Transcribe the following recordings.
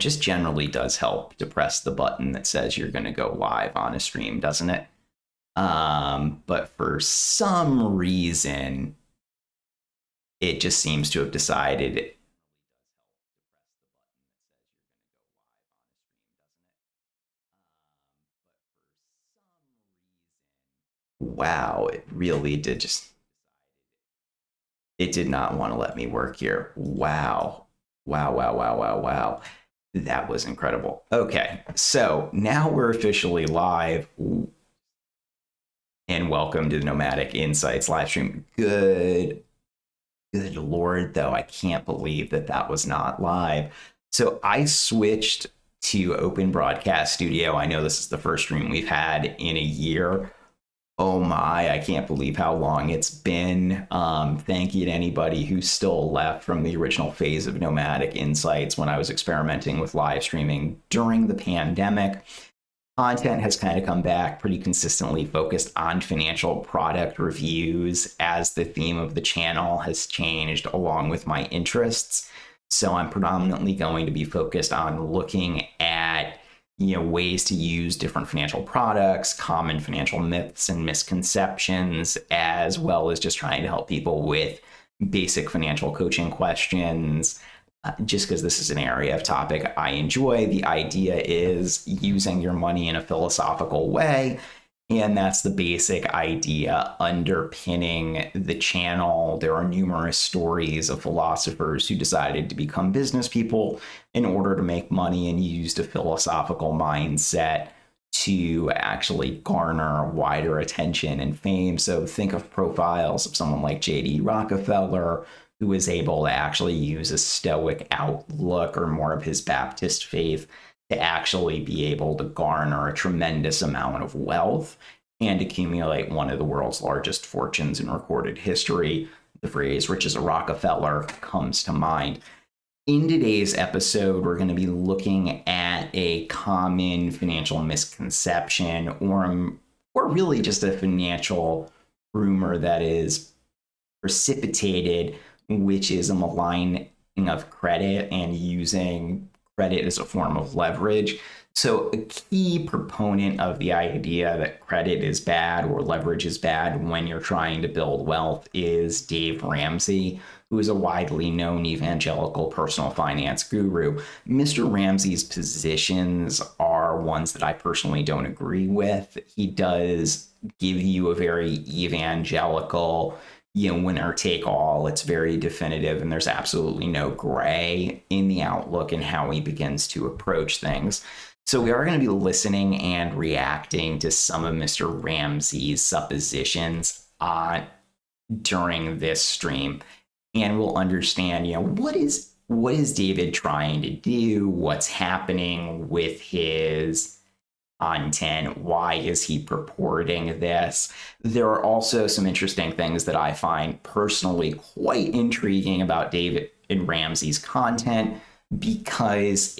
just generally does help to press the button that says you're going to go live on a stream, doesn't it? But for some reason, it just seems to have decided wow, it really did just, it did not want to let me work here. Wow. Wow, wow, wow, wow, wow. That was incredible. Okay, so now we're officially live. And welcome to the Nomadic Insights live stream. Good Lord, though, I can't believe that was not live. So I switched to Open Broadcast Studio. I know this is the first stream we've had in a year. Oh my, I can't believe how long it's been. Thank you to anybody who's still left from the original phase of Nomadic Insights when I was experimenting with live streaming during the pandemic. Content has kind of come back pretty consistently focused on financial product reviews as the theme of the channel has changed along with my interests. So I'm predominantly going to be focused on looking at ways to use different financial products, common financial myths and misconceptions, as well as just trying to help people with basic financial coaching questions. Just because this is an area of topic I enjoy. The idea is using your money in a philosophical way. And that's the basic idea underpinning the channel. There are numerous stories of philosophers who decided to become business people in order to make money and used a philosophical mindset to actually garner wider attention and fame. So think of profiles of someone like J.D. Rockefeller, who was able to actually use a stoic outlook or more of his Baptist faith to actually be able to garner a tremendous amount of wealth and accumulate one of the world's largest fortunes in recorded history. The phrase rich as a Rockefeller comes to mind. In today's episode, we're going to be looking at a common financial misconception or really just a financial rumor that is precipitated, which is a maligning of credit and using credit as a form of leverage. So a key proponent of the idea that credit is bad or leverage is bad when you're trying to build wealth is Dave Ramsey, who is a widely known evangelical personal finance guru. Mr. Ramsey's positions are ones that I personally don't agree with. He does give you a very evangelical winner take all. It's very definitive, and there's absolutely no gray in the outlook and how he begins to approach things. So we are going to be listening and reacting to some of Mr. Ramsey's suppositions during this stream, and we'll understand, what is David trying to do? What's happening with his content? Why is he purporting this? There are also some interesting things that I find personally quite intriguing about David Ramsey's content, because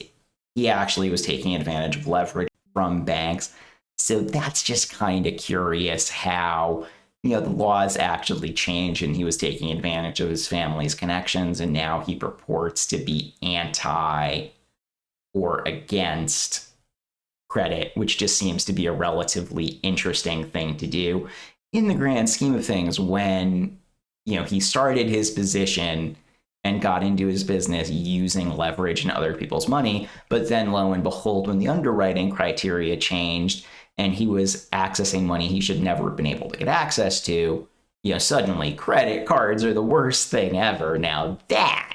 he actually was taking advantage of leverage from banks. So that's just kind of curious how, the laws actually changed and he was taking advantage of his family's connections, and now he purports to be anti or against credit, which just seems to be a relatively interesting thing to do in the grand scheme of things. When he started his position and got into his business using leverage and other people's money, but then lo and behold, when the underwriting criteria changed and he was accessing money he should never have been able to get access to, suddenly credit cards are the worst thing ever. Now that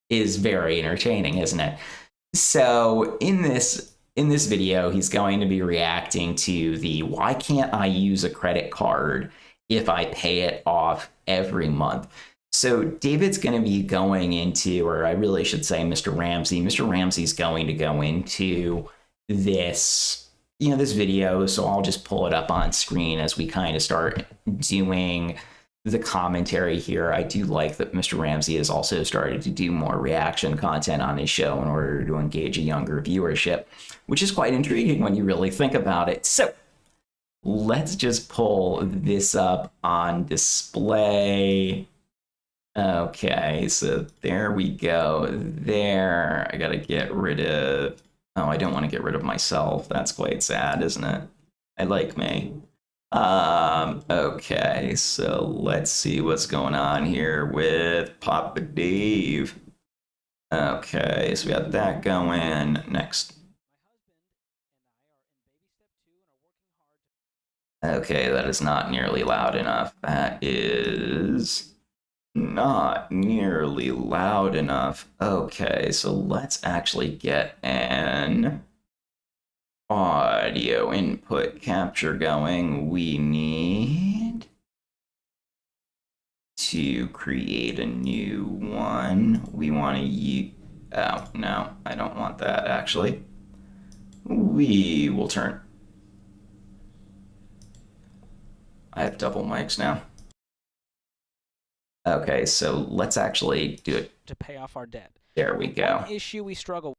is very entertaining, isn't it? So in this video, he's going to be reacting to the why can't I use a credit card if I pay it off every month? So David's going to be going into, or I really should say Mr. Ramsey. Mr. Ramsey's going to go into this, this video. So I'll just pull it up on screen as we kind of start doing the commentary here. I do like that Mr. Ramsey has also started to do more reaction content on his show in order to engage a younger viewership, which is quite intriguing when you really think about it. So let's just pull this up on display. Okay, so there we go. There, I gotta get rid of. Oh, I don't want to get rid of myself. That's quite sad, isn't it? I like me. Okay, so let's see what's going on here with Papa Dave. Okay, so we got that going. Next. Okay, that is not nearly loud enough. That is not nearly loud enough. Okay, so let's actually get an audio input capture going. We need to create a new one. We want to use... Oh, no, I don't want that, actually. We will turn... I have double mics now. Okay, so let's actually do it. To pay off our debt. There we go. One issue we struggle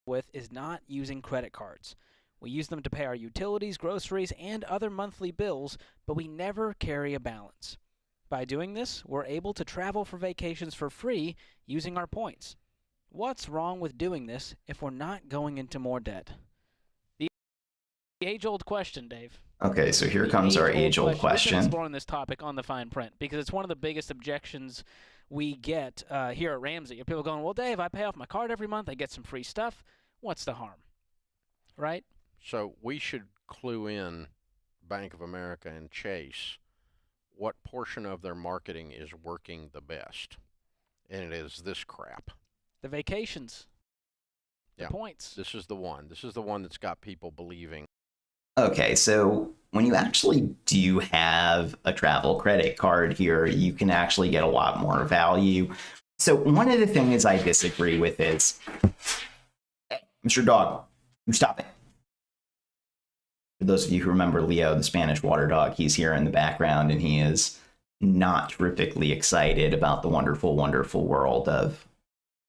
with is not using credit cards. We use them to pay our utilities, groceries, and other monthly bills, but we never carry a balance. By doing this, we're able to travel for vacations for free using our points. What's wrong with doing this if we're not going into more debt? The age-old question, Dave. Okay, so here comes our age-old question. We've been exploring this topic on the fine print because it's one of the biggest objections we get here at Ramsey. People going, well, Dave, I pay off my card every month. I get some free stuff. What's the harm? Right? So we should clue in Bank of America and Chase what portion of their marketing is working the best. And it is this crap. The vacations. The points. This is the one. This is the one that's got people believing. Okay, so when you actually do have a travel credit card here, you can actually get a lot more value. So one of the things I disagree with is, hey, Mr. Dog, you stop it. For those of you who remember Leo, the Spanish water dog, he's here in the background, and he is not terrifically excited about the wonderful, wonderful world of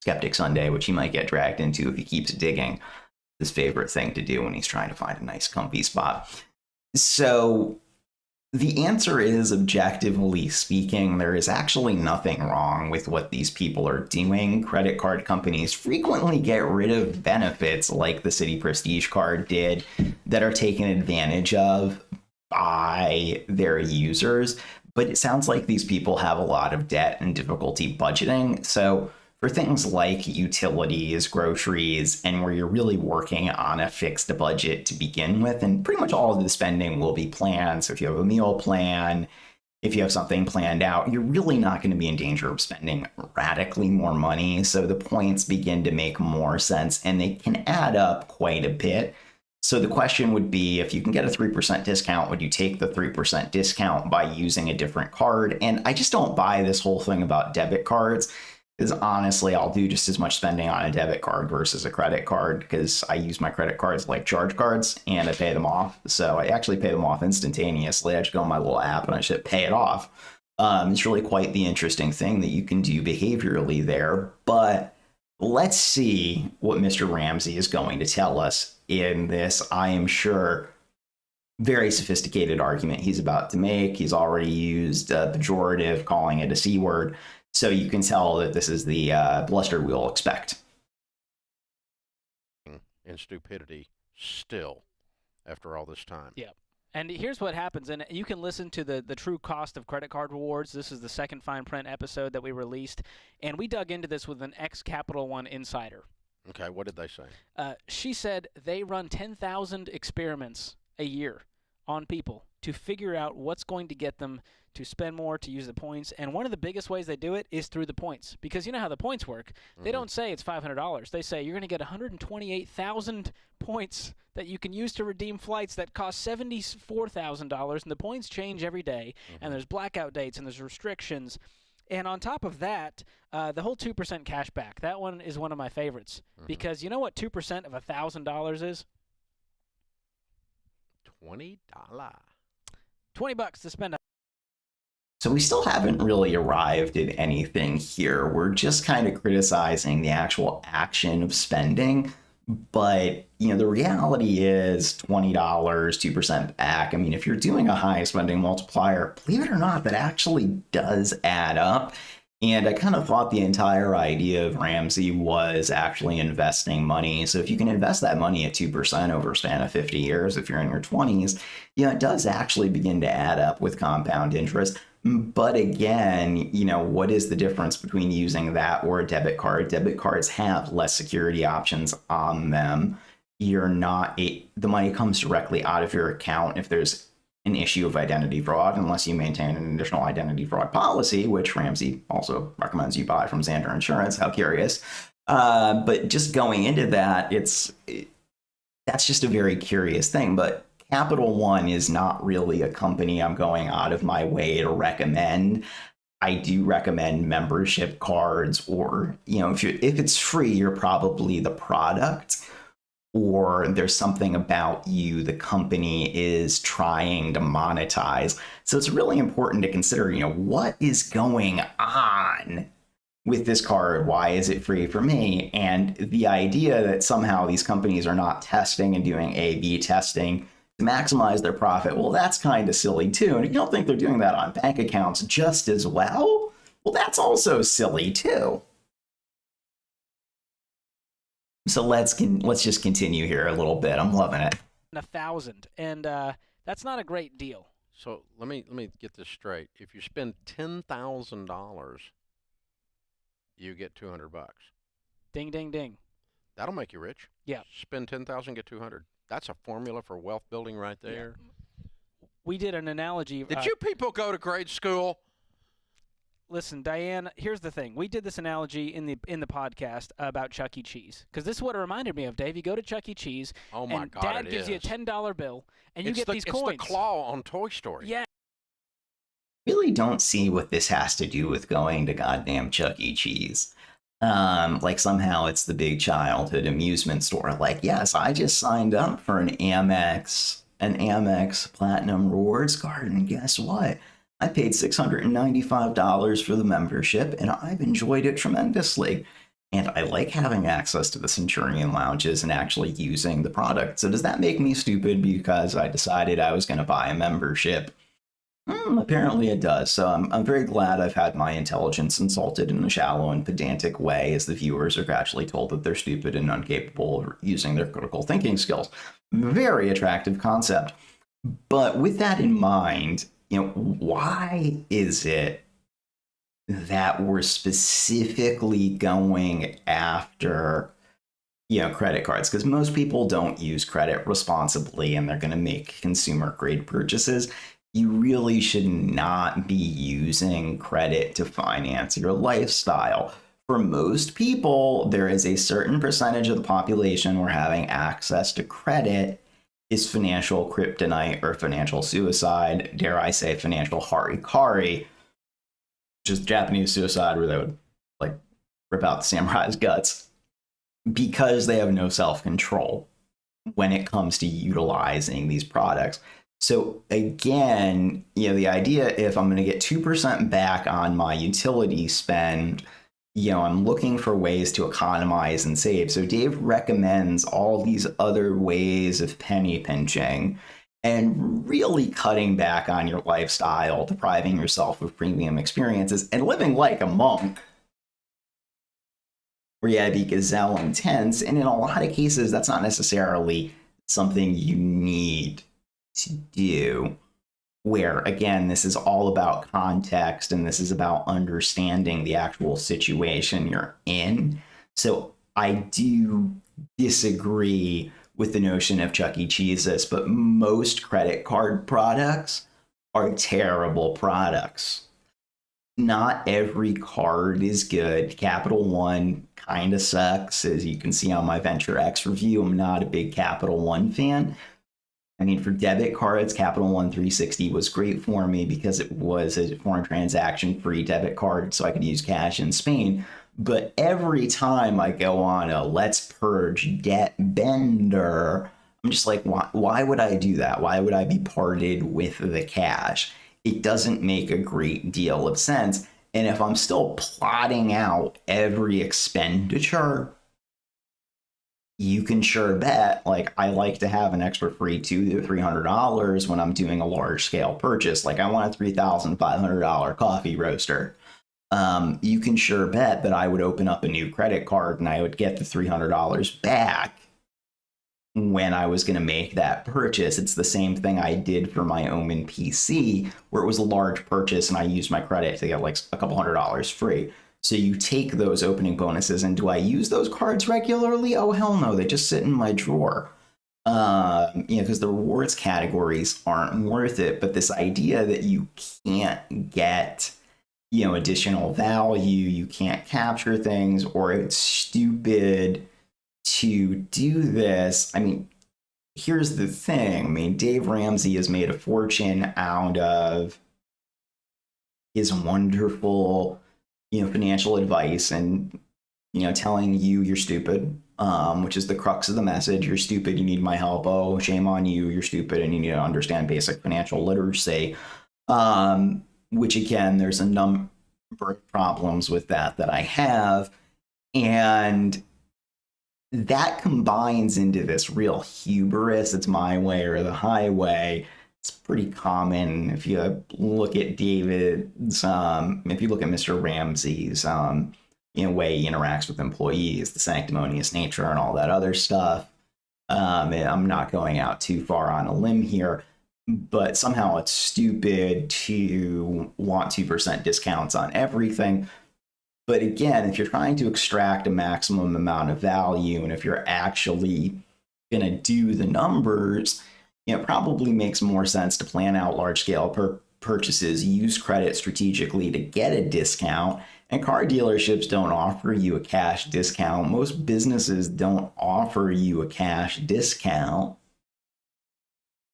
Skeptic Sunday, which he might get dragged into if he keeps digging. His favorite thing to do when he's trying to find a nice comfy spot. So the answer is, objectively speaking, there is actually nothing wrong with what these people are doing. Credit card companies frequently get rid of benefits like the City Prestige card did that are taken advantage of by their users. But it sounds like these people have a lot of debt and difficulty budgeting. So for things like utilities, groceries, and where you're really working on a fixed budget to begin with, and pretty much all of the spending will be planned. So if you have a meal plan, if you have something planned out, you're really not going to be in danger of spending radically more money. So the points begin to make more sense, and they can add up quite a bit. So the question would be, if you can get a 3% discount, would you take the 3% discount by using a different card? And I just don't buy this whole thing about debit cards. Because honestly, I'll do just as much spending on a debit card versus a credit card, because I use my credit cards like charge cards and I pay them off. So I actually pay them off instantaneously. I just go on my little app and I just pay it off. It's really quite the interesting thing that you can do behaviorally there. But let's see what Mr. Ramsey is going to tell us in this, I am sure, very sophisticated argument he's about to make. He's already used a pejorative, calling it a C word. So you can tell that this is the bluster we'll expect. And stupidity still after all this time. Yeah. And here's what happens, and you can listen to the true cost of credit card rewards. This is the second fine print episode that we released, and we dug into this with an ex-Capital One insider. Okay, what did they say? She said they run 10,000 experiments a year on people to figure out what's going to get them to spend more, to use the points. And one of the biggest ways they do it is through the points. Because you know how the points work. They don't say it's $500. They say you're going to get 128,000 points that you can use to redeem flights that cost $74,000. And the points change every day. And there's blackout dates and there's restrictions. And on top of that, the whole 2% cash back. That one is one of my favorites. Because you know what 2% of $1,000 is? $20. $20 to spend. So we still haven't really arrived at anything here. We're just kind of criticizing the actual action of spending. But, the reality is $20, 2% back. I mean, if you're doing a high spending multiplier, believe it or not, that actually does add up. And I kind of thought the entire idea of Ramsey was actually investing money. So if you can invest that money at 2% over a span of 50 years, if you're in your 20s, it does actually begin to add up with compound interest. But again, what is the difference between using that or a debit card? Debit cards have less security options on them. The money comes directly out of your account if there's an issue of identity fraud, unless you maintain an additional identity fraud policy, which Ramsey also recommends you buy from Xander Insurance. How curious. But just going into that, that's just a very curious thing. But Capital One is not really a company I'm going out of my way to recommend. I do recommend membership cards, or, if it's free, you're probably the product, or there's something about you the company is trying to monetize. So it's really important to consider, what is going on with this card? Why is it free for me? And the idea that somehow these companies are not testing and doing A/B testing to maximize their profit, well, that's kind of silly too. And if you don't think they're doing that on bank accounts just as well, that's also silly too. So let's just continue here a little bit. I'm loving it. 1,000, and that's not a great deal. So let me get this straight. If you spend $10,000, you get $200. Ding, ding, ding. That'll make you rich. Yeah. Spend 10,000, get 200. That's a formula for wealth building right there. Yeah. We did an analogy. Did you people go to grade school? Listen, Diane, here's the thing. We did this analogy in the podcast about Chuck E. Cheese, because this is what it reminded me of, Dave. You go to Chuck E. Cheese, and Dad gives you a $10 bill, and you get these coins. It's the claw on Toy Story. Yeah. Really don't see what this has to do with going to goddamn Chuck E. Cheese. Like somehow it's the big childhood amusement store. Like, yes, I just signed up for an Amex Platinum Rewards card, and guess what? I paid $695 for the membership, and I've enjoyed it tremendously. And I like having access to the Centurion lounges and actually using the product. So does that make me stupid because I decided I was going to buy a membership? Apparently it does. So I'm very glad I've had my intelligence insulted in a shallow and pedantic way, as the viewers are gradually told that they're stupid and incapable of using their critical thinking skills. Very attractive concept. But with that in mind, why is it that we're specifically going after, credit cards? Because most people don't use credit responsibly and they're going to make consumer grade purchases. You really should not be using credit to finance your lifestyle. For most people, there is a certain percentage of the population where having access to credit is financial kryptonite or financial suicide, dare I say financial harikari, which is Japanese suicide where they would rip out the samurai's guts, because they have no self-control when it comes to utilizing these products. So again, the idea, if I'm going to get 2% back on my utility spend, I'm looking for ways to economize and save. So Dave recommends all these other ways of penny pinching and really cutting back on your lifestyle, depriving yourself of premium experiences, and living like a monk, where you gotta be gazelle intense. And in a lot of cases, that's not necessarily something you need to do. Where, again, this is all about context and this is about understanding the actual situation you're in. So I do disagree with the notion of Chuck E. Cheese's, but most credit card products are terrible products. Not every card is good. Capital One kind of sucks. As you can see on my Venture X review, I'm not a big Capital One fan. I mean, for debit cards, Capital One 360 was great for me because it was a foreign transaction-free debit card, so I could use cash in Spain. But every time I go on a Let's Purge debt bender, I'm just like, why would I do that? Why would I be parted with the cash? It doesn't make a great deal of sense. And if I'm still plotting out every expenditure, you can sure bet, like, I like to have an extra free $200 to $300 when I'm doing a large scale purchase. Like, I want a $3,500 coffee roaster. You can sure bet that I would open up a new credit card and I would get the $300 back when I was going to make that purchase. It's the same thing I did for my Omen PC, where it was a large purchase and I used my credit to get like a couple $100 free. So you take those opening bonuses, and do I use those cards regularly? Oh, hell no. They just sit in my drawer. Because the rewards categories aren't worth it. But this idea that you can't get, additional value, you can't capture things, or it's stupid to do this. I mean, here's the thing. I mean, Dave Ramsey has made a fortune out of his wonderful, financial advice and, telling you you're stupid, which is the crux of the message. You're stupid. You need my help. Oh, shame on you. You're stupid. And you need to understand basic financial literacy, which, again, there's a number of problems with that I have. And that combines into this real hubris. It's my way or the highway. It's pretty common if you look at David's, if you look at Mr. Ramsey's, way he interacts with employees, the sanctimonious nature and all that other stuff. I'm not going out too far on a limb here, but somehow it's stupid to want 2% discounts on everything. But again, if you're trying to extract a maximum amount of value, and if you're actually going to do the numbers, it probably makes more sense to plan out large-scale purchases, use credit strategically to get a discount. And car dealerships don't offer you a cash discount. Most businesses don't offer you a cash discount.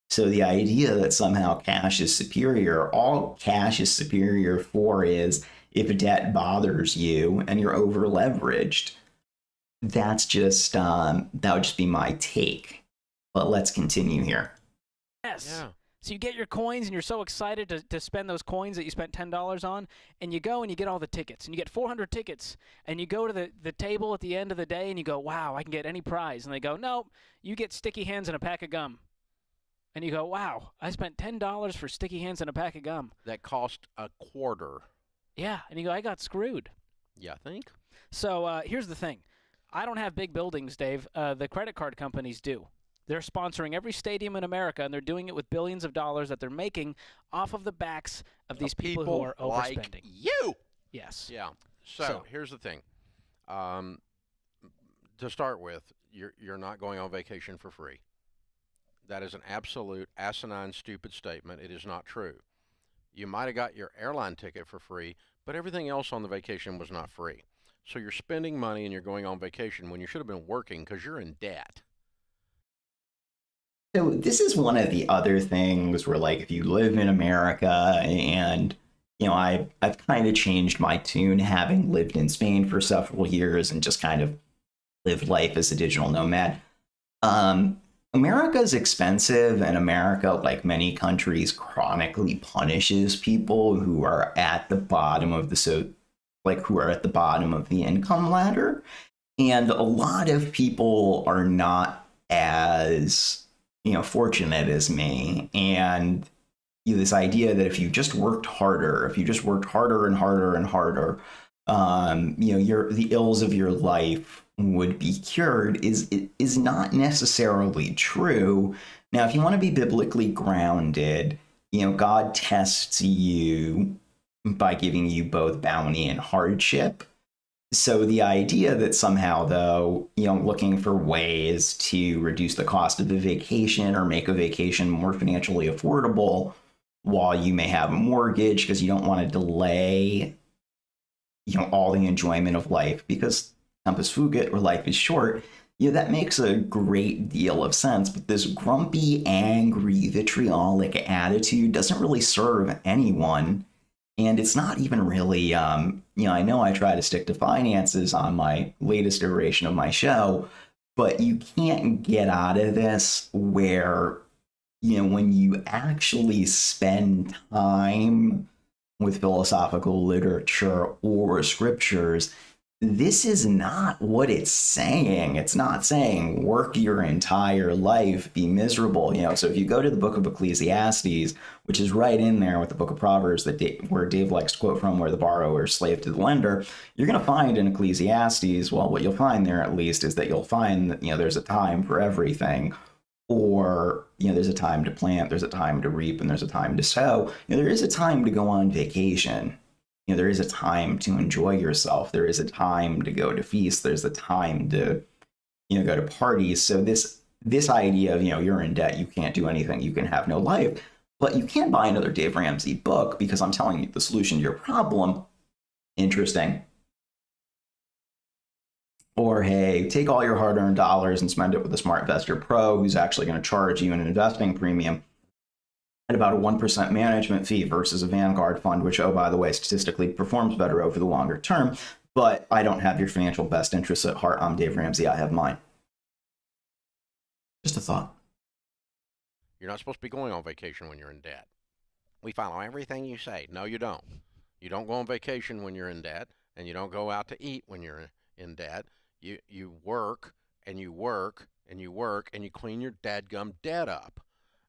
So the idea that somehow cash is superior, all cash is superior for is if a debt bothers you and you're over leveraged. That's just, that would just be my take. But let's continue here. Yes. Yeah. So you get your coins and you're so excited to spend those coins that you spent $10 on, and you go and you get all the tickets, and you get 400 tickets, and you go to the table at the end of the day and you go, wow, I can get any prize. And they go, no, you get sticky hands and a pack of gum. And you go, wow, I spent $10 for sticky hands and a pack of gum. That cost a quarter. Yeah. And you go, I got screwed. Yeah, I think. So here's the thing. I don't have big buildings, Dave. The credit card companies do. They're sponsoring every stadium in America, and they're doing it with billions of dollars that they're making off of the backs of these people who are overspending. Like you. Yes. Yeah. So here's the thing. To start with, you're not going on vacation for free. That is an absolute asinine, stupid statement. It is not true. You might have got your airline ticket for free, but everything else on the vacation was not free. So you're spending money and you're going on vacation when you should have been working because you're in debt. So this is one of the other things where, like, if you live in America, and, I've kind of changed my tune, having lived in Spain for several years and just kind of lived life as a digital nomad. America is expensive, and America, like many countries, chronically punishes people who are at the bottom of the income ladder. And a lot of people are not as, fortunate as me. And this idea that if you just worked harder and harder and harder, the ills of your life would be cured is not necessarily true. Now, if you want to be biblically grounded, God tests you by giving you both bounty and hardship. So the idea that somehow, though, looking for ways to reduce the cost of a vacation or make a vacation more financially affordable while you may have a mortgage because you don't want to delay, all the enjoyment of life because tempus fugit, or life is short, that makes a great deal of sense. But this grumpy, angry, vitriolic attitude doesn't really serve anyone. And it's not even really, I know I try to stick to finances on my latest iteration of my show, but you can't get out of this where, when you actually spend time with philosophical literature or scriptures, this is not what it's saying. It's not saying work your entire life, be miserable. So if you go to the book of Ecclesiastes, which is right in there with the book of Proverbs where Dave likes to quote from, where the borrower is slave to the lender, you're going to find in Ecclesiastes, well, what you'll find there at least is that you'll find that, there's a time for everything. Or, there's a time to plant, there's a time to reap, and there's a time to sow. There is a time to go on vacation. There is a time to enjoy yourself. There is a time to go to feast. There's a time to, go to parties. So this idea of, you're in debt, you can't do anything, you can have no life, but you can buy another Dave Ramsey book because I'm telling you the solution to your problem. Interesting. Or, hey, take all your hard-earned dollars and spend it with a Smart Investor Pro who's actually going to charge you an investing premium at about a 1% management fee versus a Vanguard fund, which, oh, by the way, statistically performs better over the longer term. But I don't have your financial best interests at heart. I'm Dave Ramsey. I have mine. Just a thought. You're not supposed to be going on vacation when you're in debt. We follow everything you say. No, you don't. You don't go on vacation when you're in debt, and you don't go out to eat when you're in debt. You work, and you work, and you work, and you clean your dadgum debt up.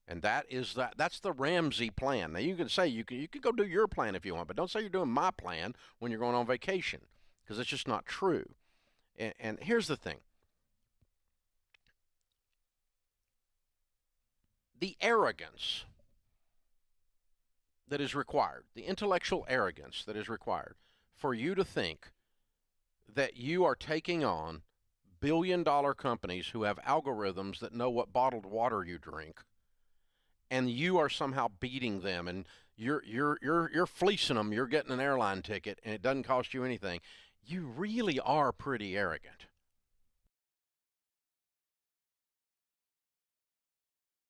And that's the Ramsey plan. Now, you can say you could go do your plan if you want, but don't say you're doing my plan when you're going on vacation, because it's just not true. And here's the thing. The arrogance that is required, the intellectual arrogance that is required for you to think that you are taking on billion-dollar companies who have algorithms that know what bottled water you drink, and you are somehow beating them, and you're fleecing them. You're getting an airline ticket, and it doesn't cost you anything. You really are pretty arrogant.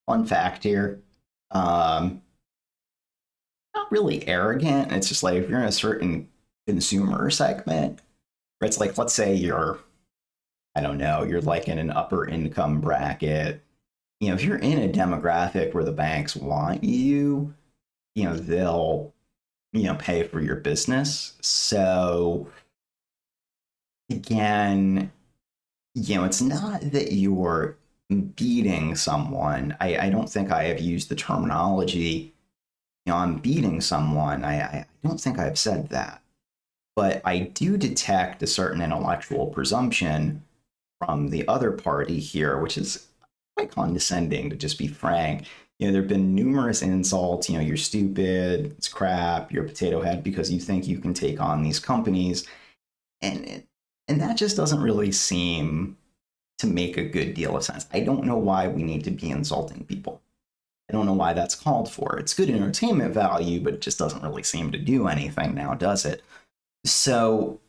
Fun fact here. Not really arrogant. It's just like if you're in a certain consumer segment, where it's like, let's say you're like in an upper income bracket. If you're in a demographic where the banks want you, they'll, pay for your business. So again, it's not that you're beating someone. I don't think I have used the terminology, I'm beating someone. I don't think I've said that. But I do detect a certain intellectual presumption from the other party here, which is quite condescending, to just be frank. There have been numerous insults. You're stupid, it's crap, you're a potato head because you think you can take on these companies. And that just doesn't really seem to make a good deal of sense. I don't know why we need to be insulting people. I don't know why that's called for. It's good entertainment value, but it just doesn't really seem to do anything now, does it? So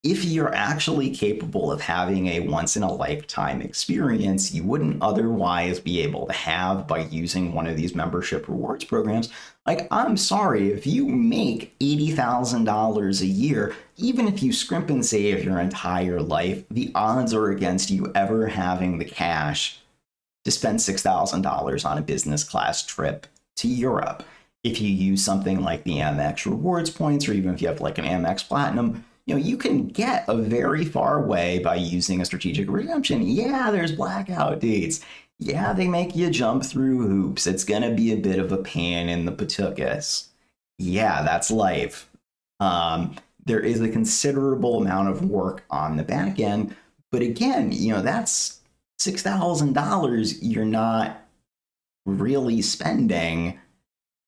if you're actually capable of having a once-in-a-lifetime experience you wouldn't otherwise be able to have by using one of these membership rewards programs, like, I'm sorry, if you make $80,000 a year, even if you scrimp and save your entire life, the odds are against you ever having the cash to spend $6,000 on a business class trip to Europe. If you use something like the Amex rewards points, or even if you have like an Amex Platinum, you can get a very far way by using a strategic redemption. Yeah, there's blackout dates. Yeah, they make you jump through hoops. It's going to be a bit of a pain in the patukas. Yeah, that's life. There is a considerable amount of work on the back end. But again, that's $6,000 you're not really spending,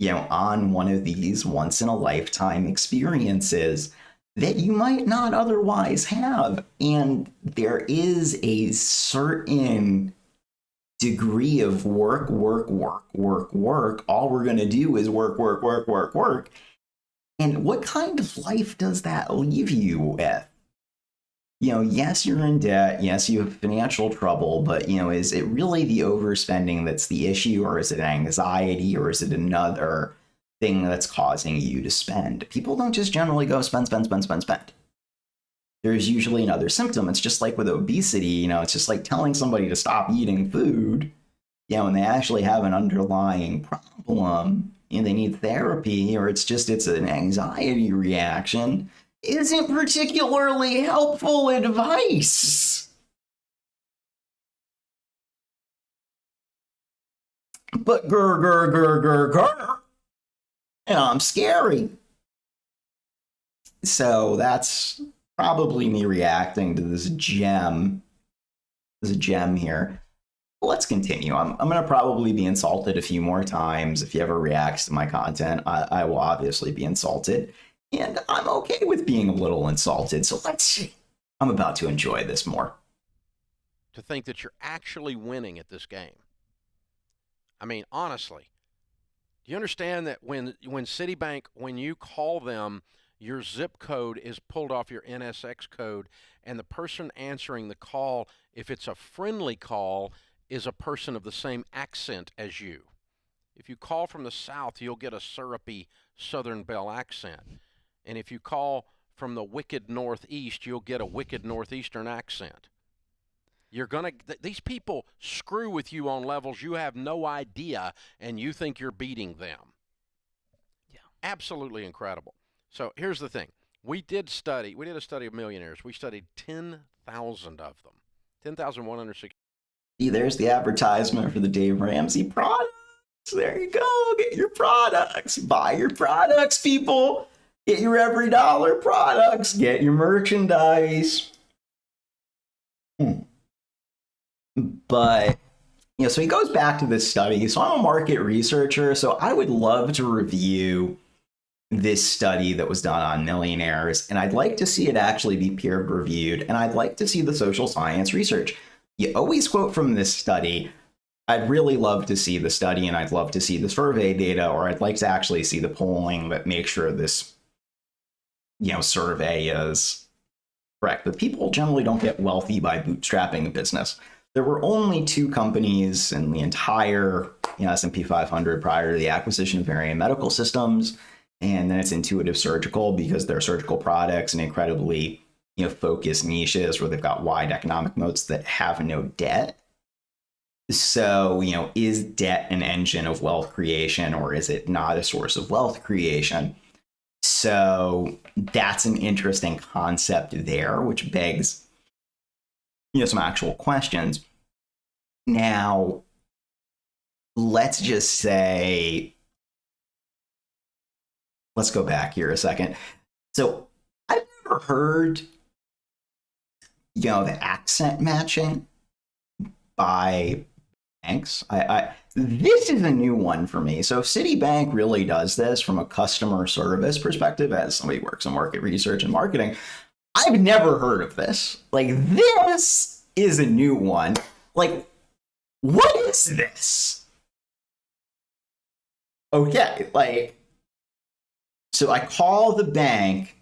on one of these once-in-a-lifetime experiences that you might not otherwise have. And there is a certain degree of work. All we're going to do is work. And what kind of life does that leave you with? Yes, you're in debt. Yes, you have financial trouble, but, is it really the overspending that's the issue, or is it anxiety, or is it another thing that's causing you to spend? People don't just generally go spend. There's usually another symptom. It's just like with obesity, it's just like telling somebody to stop eating food, and they actually have an underlying problem, and they need therapy, or it's an anxiety reaction. isn't particularly helpful advice. But grr, I'm scary. So that's probably me reacting to this gem. There's a gem here. Let's continue. I'm going to probably be insulted a few more times. If he ever reacts to my content, I will obviously be insulted. And I'm okay with being a little insulted. So let's see. I'm about to enjoy this more. To think that you're actually winning at this game. I mean, honestly, do you understand that when Citibank, when you call them, your zip code is pulled off your NSX code, and the person answering the call, if it's a friendly call, is a person of the same accent as you. If you call from the South, you'll get a syrupy Southern Belle accent. And if you call from the wicked Northeast, you'll get a wicked Northeastern accent. These people screw with you on levels you have no idea, and you think you're beating them. Yeah. Absolutely incredible. So here's the thing. We did a study of millionaires. We studied 10,000 of them. 10,160. There's the advertisement for the Dave Ramsey products. There you go. Get your products. Buy your products, people. Get your every dollar products. Get your merchandise. But, so he goes back to this study. So I'm a market researcher, so I would love to review this study that was done on millionaires, and I'd like to see it actually be peer reviewed, and I'd like to see the social science research. You always quote from this study. I'd really love to see the study, and I'd love to see the survey data, or I'd like to actually see the polling that makes sure this, survey is correct. But people generally don't get wealthy by bootstrapping a business. There were only 2 companies in the entire S&P 500 prior to the acquisition of Varian Medical Systems, and then it's Intuitive Surgical because they're surgical products and incredibly focused niches where they've got wide economic moats that have no debt. So, is debt an engine of wealth creation, or is it not a source of wealth creation? So that's an interesting concept there, which begs some actual questions. Now, let's just say, let's go back here a second. So I've never heard, the accent matching by banks. This is a new one for me. So Citibank really does this from a customer service perspective, as somebody who works in market research and marketing. I've never heard of this. This is a new one. What is this? Okay, so I call the bank,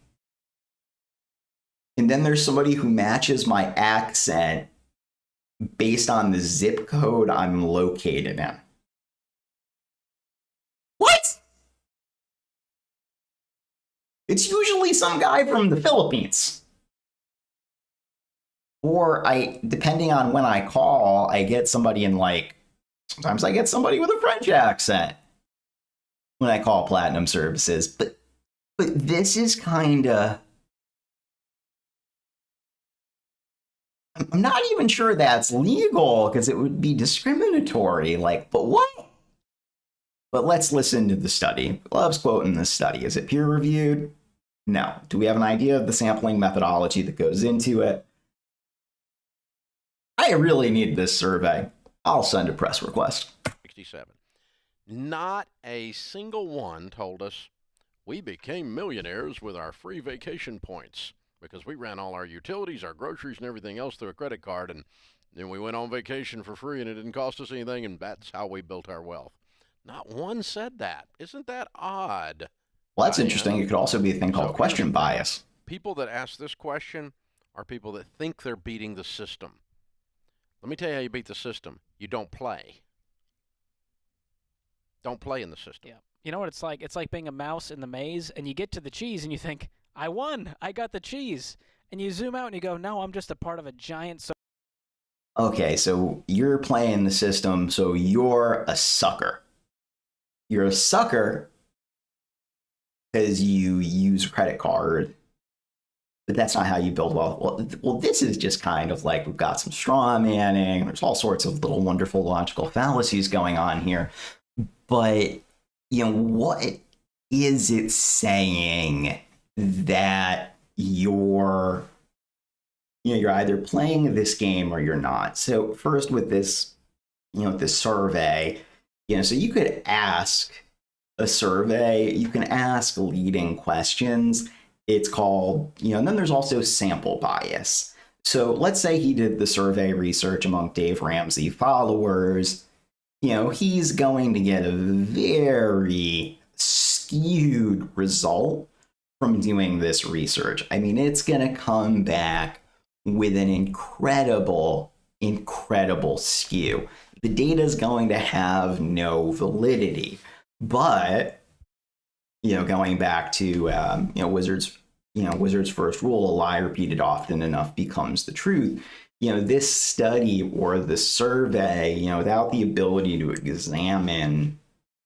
and then there's somebody who matches my accent based on the zip code I'm located in. What? It's usually some guy from the Philippines. Or depending on when I call, I get somebody in sometimes I get somebody with a French accent when I call Platinum Services. But this is kind of, I'm not even sure that's legal because it would be discriminatory. But what? But let's listen to the study. Love's quoting this study. Is it peer reviewed? No. Do we have an idea of the sampling methodology that goes into it? I really need this survey. I'll send a press request. 67. Not a single one told us we became millionaires with our free vacation points because we ran all our utilities, our groceries, and everything else through a credit card, and then we went on vacation for free, and it didn't cost us anything, and that's how we built our wealth. Not one said that. Isn't that odd? Well, that's interesting. It could also be a thing called question bias. People that ask this question are people that think they're beating the system. Let me tell you how you beat the system. You don't play. Don't play in the system. Yeah. You know what it's like? It's like being a mouse in the maze, and you get to the cheese, and you think, I won. I got the cheese. And you zoom out, and you go, no, I'm just a part of a giant... Okay, so you're playing the system, so you're a sucker. You're a sucker because you use a credit card but that's not how you build wealth. Well, this is just kind of like we've got some straw manning. There's all sorts of little wonderful logical fallacies going on here. But, what is it saying that you're either playing this game or you're not? So first with this, this survey, so you could ask a survey, you can ask leading questions. It's called, and then there's also sample bias. So let's say he did the survey research among Dave Ramsey followers. He's going to get a very skewed result from doing this research. I mean, it's going to come back with an incredible skew. The data is going to have no validity. But, going back to, Wizard's first rule, a lie repeated often enough becomes the truth. This study or the survey, without the ability to examine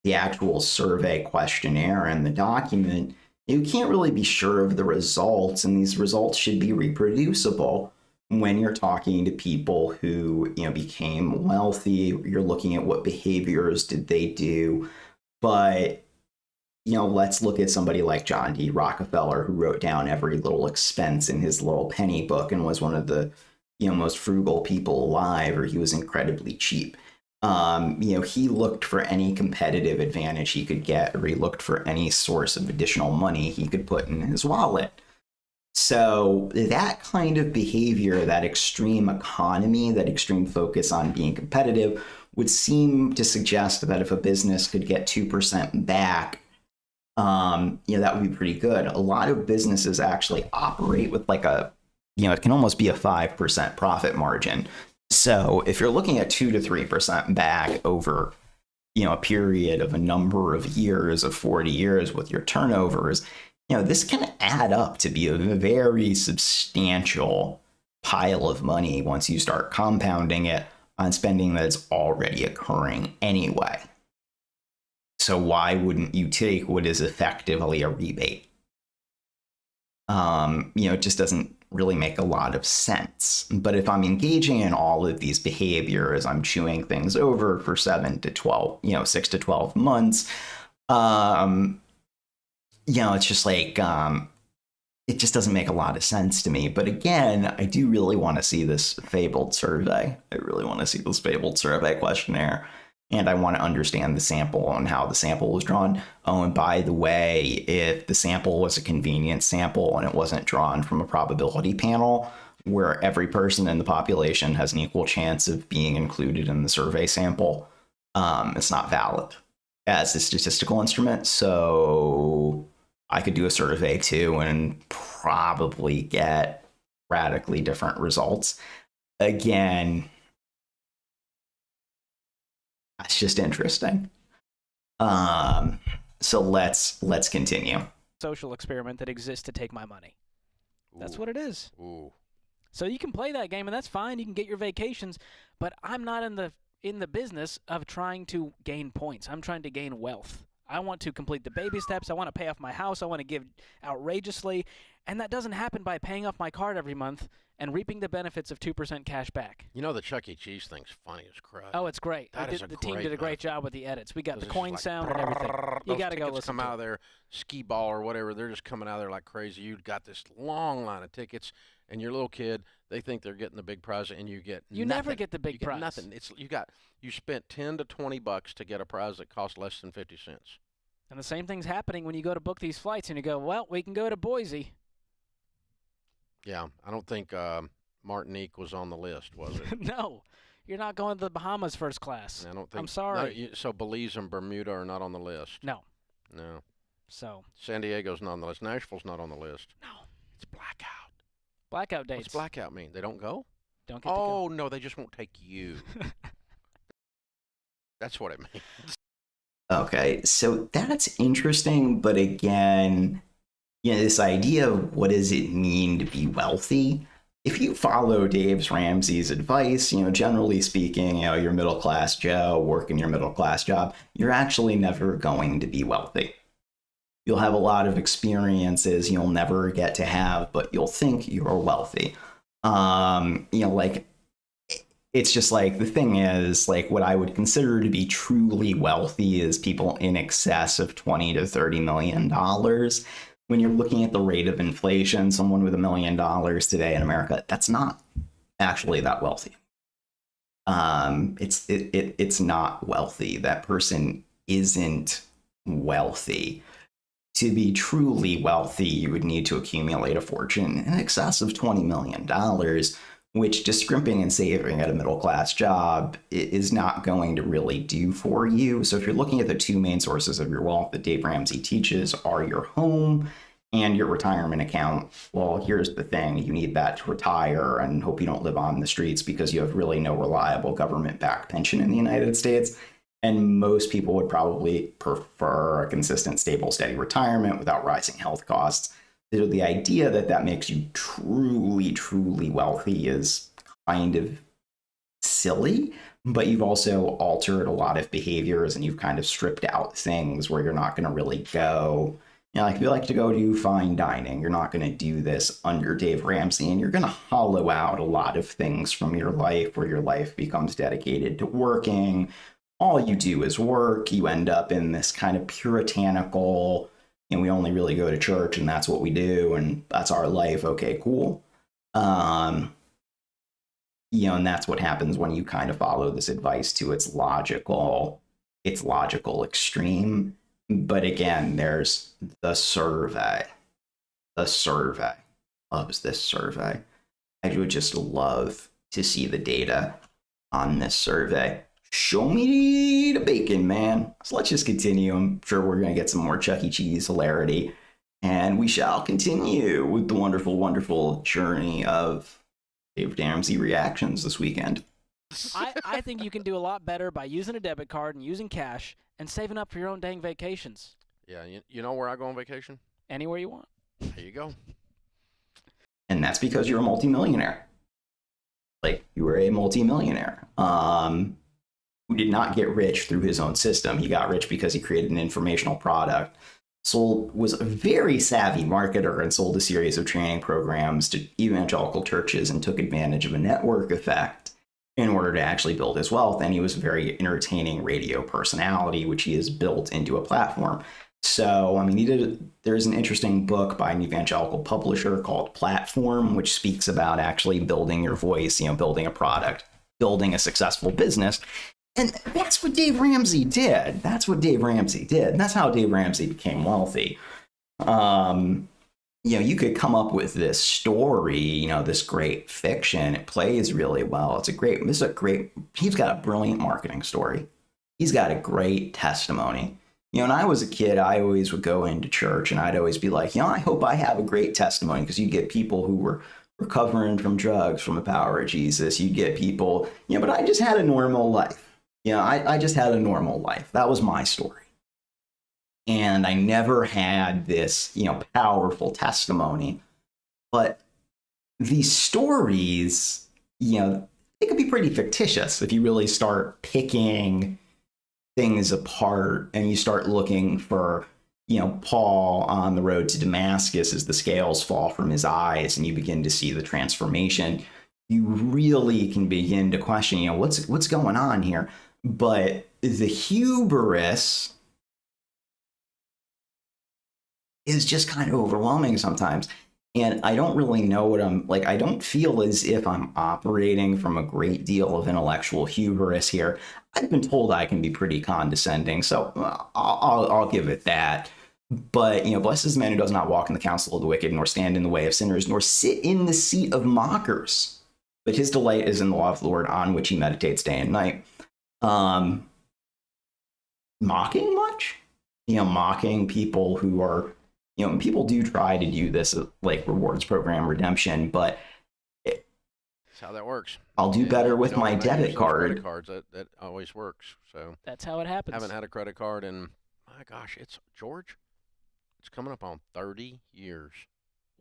the actual survey questionnaire and the document, you can't really be sure of the results, and these results should be reproducible when you're talking to people who, became wealthy. You're looking at what behaviors did they do. But, let's look at somebody like John D. Rockefeller, who wrote down every little expense in his little penny book and was one of the, most frugal people alive, or he was incredibly cheap. He looked for any competitive advantage he could get, or he looked for any source of additional money he could put in his wallet. So that kind of behavior, that extreme economy, that extreme focus on being competitive would seem to suggest that if a business could get 2% back, that would be pretty good. A lot of businesses actually operate with like it can almost be a 5% profit margin. So if you're looking at 2 to 3% back over, a period of a number of years, of 40 years with your turnovers, this can add up to be a very substantial pile of money once you start compounding it on spending that's already occurring anyway. So why wouldn't you take what is effectively a rebate? It just doesn't really make a lot of sense. But if I'm engaging in all of these behaviors, I'm chewing things over for 6 to 12 months, it's just like, it just doesn't make a lot of sense to me. But again, I do really want to see this fabled survey. I really want to see this fabled survey questionnaire. And I want to understand the sample and how the sample was drawn. Oh, and by the way, if the sample was a convenience sample and it wasn't drawn from a probability panel where every person in the population has an equal chance of being included in the survey sample, it's not valid as a statistical instrument. So I could do a survey too and probably get radically different results. Again, that's just interesting. So let's continue. Social experiment that exists to take my money. That's what it is. Ooh. So you can play that game, and that's fine. You can get your vacations, but I'm not in the business of trying to gain points. I'm trying to gain wealth. I want to complete the baby steps. I want to pay off my house. I want to give outrageously, and that doesn't happen by paying off my card every month and reaping the benefits of 2% cash back. The Chuck E. Cheese thing's funny as crap. Oh, it's great. The team did a great job with the edits. We got the coin sound and everything. You got to go listen come to out of there, skee ball or whatever. They're just coming out of there like crazy. You've got this long line of tickets, and your little kid, they think they're getting the big prize, and you get You nothing. never get the big prize. Nothing. You spent $10 to $20 to get a prize that costs less than 50 cents. And the same thing's happening when you go to book these flights and you go, well, we can go to Boise. Yeah, I don't think Martinique was on the list, was it? No, you're not going to the Bahamas first class. I don't think. I'm sorry. No, so Belize and Bermuda are not on the list. No. No. So. San Diego's not on the list. Nashville's not on the list. No. It's blackout. Blackout dates. What's blackout mean? They don't go? Don't get to go. Oh, no, they just won't take you. That's what it means. Okay, so that's interesting, but again, this idea of what does it mean to be wealthy? If you follow Dave Ramsey's advice, generally speaking, you're middle-class Joe, working your middle-class job, you're actually never going to be wealthy. You'll have a lot of experiences you'll never get to have, but you'll think you're wealthy. Like, it's just like, the thing is, like, what I would consider to be truly wealthy is people in excess of 20 to 30 million dollars. When you're looking at the rate of inflation, someone with $1 million today in America, that's not actually that wealthy. It's not wealthy. That person isn't wealthy. To be truly wealthy, you would need to accumulate a fortune in excess of $20 million, which just scrimping and saving at a middle class job is not going to really do for you. So if you're looking at the two main sources of your wealth that Dave Ramsey teaches are your home and your retirement account, well, here's the thing. You need that to retire and hope you don't live on the streets, because you have really no reliable government-backed pension in the United States. And most people would probably prefer a consistent, stable, steady retirement without rising health costs. So the idea that that makes you truly, truly wealthy is kind of silly, but you've also altered a lot of behaviors and you've kind of stripped out things where you're not going to really go. Like, if you like to go do fine dining, you're not going to do this under Dave Ramsey, and you're going to hollow out a lot of things from your life where your life becomes dedicated to working. All you do is work. You end up in this kind of puritanical, and we only really go to church and that's what we do and that's our life. Okay, cool. And that's what happens when you kind of follow this advice to its logical extreme. But again, there's the survey. The survey loves this survey. I would just love to see the data on this survey. Show me the bacon, man. So let's just continue. I'm sure we're going to get some more Chuck E. Cheese hilarity. And we shall continue with the wonderful, wonderful journey of Dave Ramsey reactions this weekend. I think you can do a lot better by using a debit card and using cash and saving up for your own dang vacations. Yeah, you know where I go on vacation? Anywhere you want. There you go. And that's because you're a multimillionaire. Like, you were a multimillionaire. Who did not get rich through his own system. He got rich because he created an informational product. Was a very savvy marketer and sold a series of training programs to evangelical churches and took advantage of a network effect in order to actually build his wealth. And he was a very entertaining radio personality, which he has built into a platform. So, I mean, there's an interesting book by an evangelical publisher called Platform, which speaks about actually building your voice, building a product, building a successful business. And that's what Dave Ramsey did. That's what Dave Ramsey did. And that's how Dave Ramsey became wealthy. You could come up with this story, this great fiction. It plays really well. He's got a brilliant marketing story. He's got a great testimony. When I was a kid, I always would go into church and I'd always be like, I hope I have a great testimony, because you get people who were recovering from drugs from the power of Jesus. You get people, but I just had a normal life. I just had a normal life. That was my story. And I never had this, powerful testimony. But these stories, they could be pretty fictitious if you really start picking things apart and you start looking for, Paul on the road to Damascus as the scales fall from his eyes and you begin to see the transformation. You really can begin to question, what's going on here? But the hubris is just kind of overwhelming sometimes. And I don't really know what I don't feel as if I'm operating from a great deal of intellectual hubris here. I've been told I can be pretty condescending, so I'll give it that. But, blessed is the man who does not walk in the counsel of the wicked, nor stand in the way of sinners, nor sit in the seat of mockers. But his delight is in the law of the Lord, on which he meditates day and night. Mocking much? Mocking people who are, people do try to do this like rewards program redemption, but that's how that works. I'll do better with my debit card. Credit cards, that always works. So that's how it happens. Haven't had a credit card in, my gosh, it's coming up on 30 years.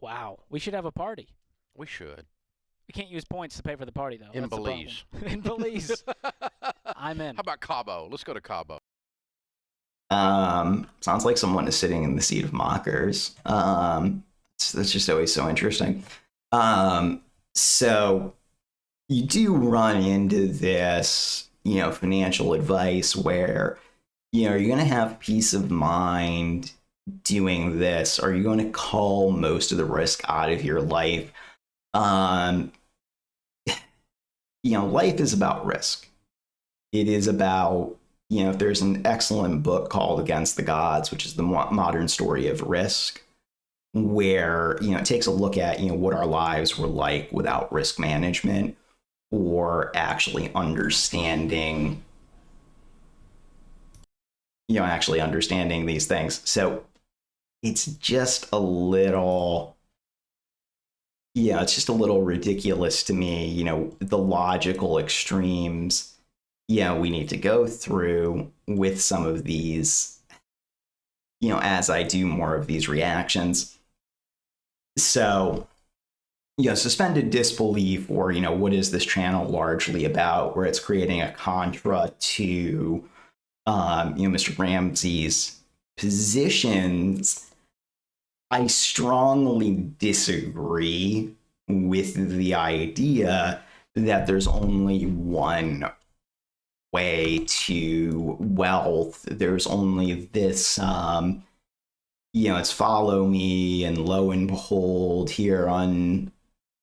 Wow. We should have a party. We should. We can't use points to pay for the party, though. In Belize. In Belize. I'm in. How about Cabo? Let's go to Cabo. Sounds like someone is sitting in the seat of mockers. That's just always so interesting. So you do run into this, financial advice where, you're going to have peace of mind doing this. Are you going to cull most of the risk out of your life? Life is about risk. It is about, there's an excellent book called Against the Gods, which is the modern story of risk, where, it takes a look at, what our lives were like without risk management or actually understanding, these things. So it's just a little, it's just a little ridiculous to me, the logical extremes, we need to go through with some of these, as I do more of these reactions. So, suspended disbelief, or, what is this channel largely about, where it's creating a contra to, Mr. Ramsey's positions. I strongly disagree with the idea that there's only one way to wealth. There's only this, it's follow me, and lo and behold, here on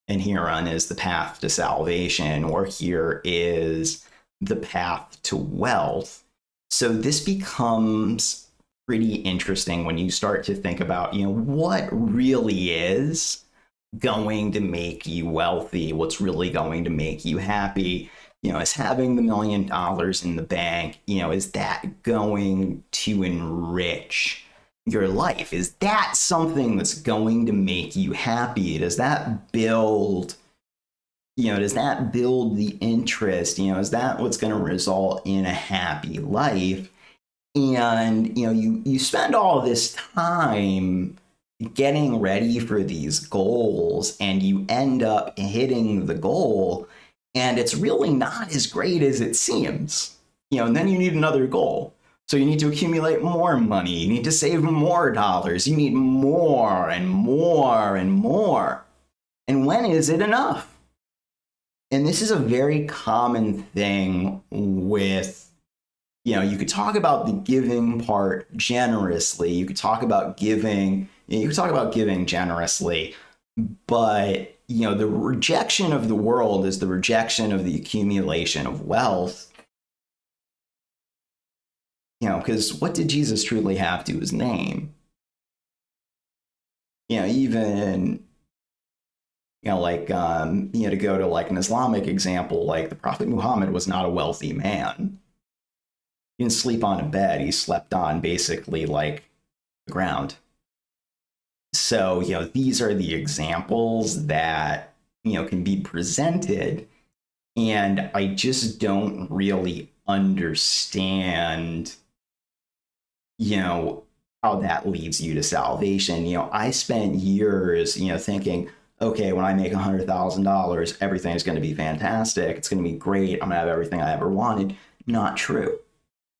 is the path to salvation, or here is the path to wealth. So this becomes pretty interesting when you start to think about, what really is going to make you wealthy, what's really going to make you happy. Is having the $1 million in the bank, is that going to enrich your life? Is that something that's going to make you happy? Does that build, the interest? Is that what's going to result in a happy life? And, you spend all this time getting ready for these goals, and you end up hitting the goal, and it's really not as great as it seems. And then you need another goal. So you need to accumulate more money. You need to save more dollars. You need more and more and more. And when is it enough? And this is a very common thing with, you could talk about the giving part generously. You could talk about giving generously, but the rejection of the world is the rejection of the accumulation of wealth. Because what did Jesus truly have to his name? Even, to go to like an Islamic example, like the Prophet Muhammad was not a wealthy man. He didn't sleep on a bed. He slept on basically like the ground. So, these are the examples that, can be presented. And I just don't really understand, how that leads you to salvation. I spent years, thinking, okay, when I make $100,000, everything is going to be fantastic. It's going to be great. I'm going to have everything I ever wanted. Not true.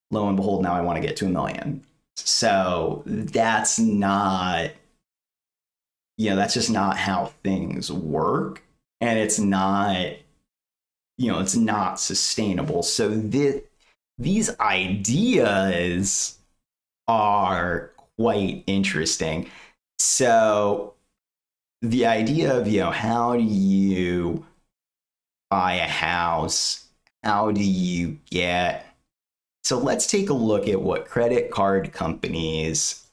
Lo and behold, now I want to get to $1 million. So that's not, that's just not how things work. And it's not, it's not sustainable. So these ideas are quite interesting. So the idea of, how do you buy a house? How do you get... So let's take a look at what credit card companies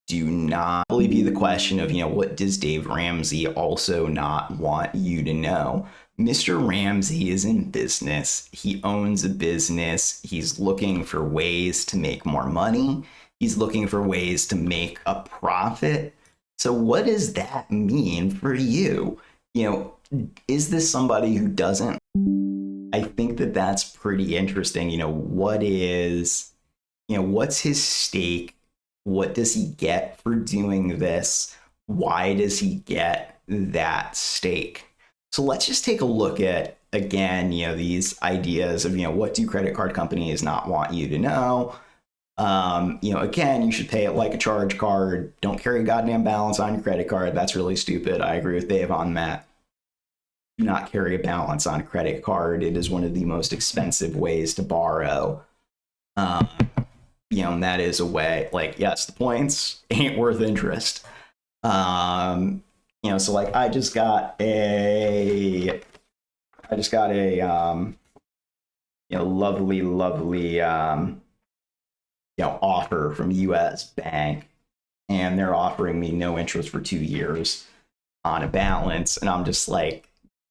do not. Probably be the question of, what does Dave Ramsey also not want you to know? Mr. Ramsey is in business. He owns a business. He's looking for ways to make more money. He's looking for ways to make a profit. So what does that mean for you? Is this somebody who doesn't? I think that that's pretty interesting. What is, what's his stake? What does he get for doing this? Why does he get that stake? So let's just take a look at, again, these ideas of, what do credit card companies not want you to know? Again, you should pay it like a charge card. Don't carry a goddamn balance on your credit card. That's really stupid. I agree with Dave on that. Do not carry a balance on a credit card. It is one of the most expensive ways to borrow. And that is a way, like, yes, the points ain't worth interest. So like I just got a lovely offer from US Bank, and they're offering me no interest for 2 years on a balance, and I'm just like,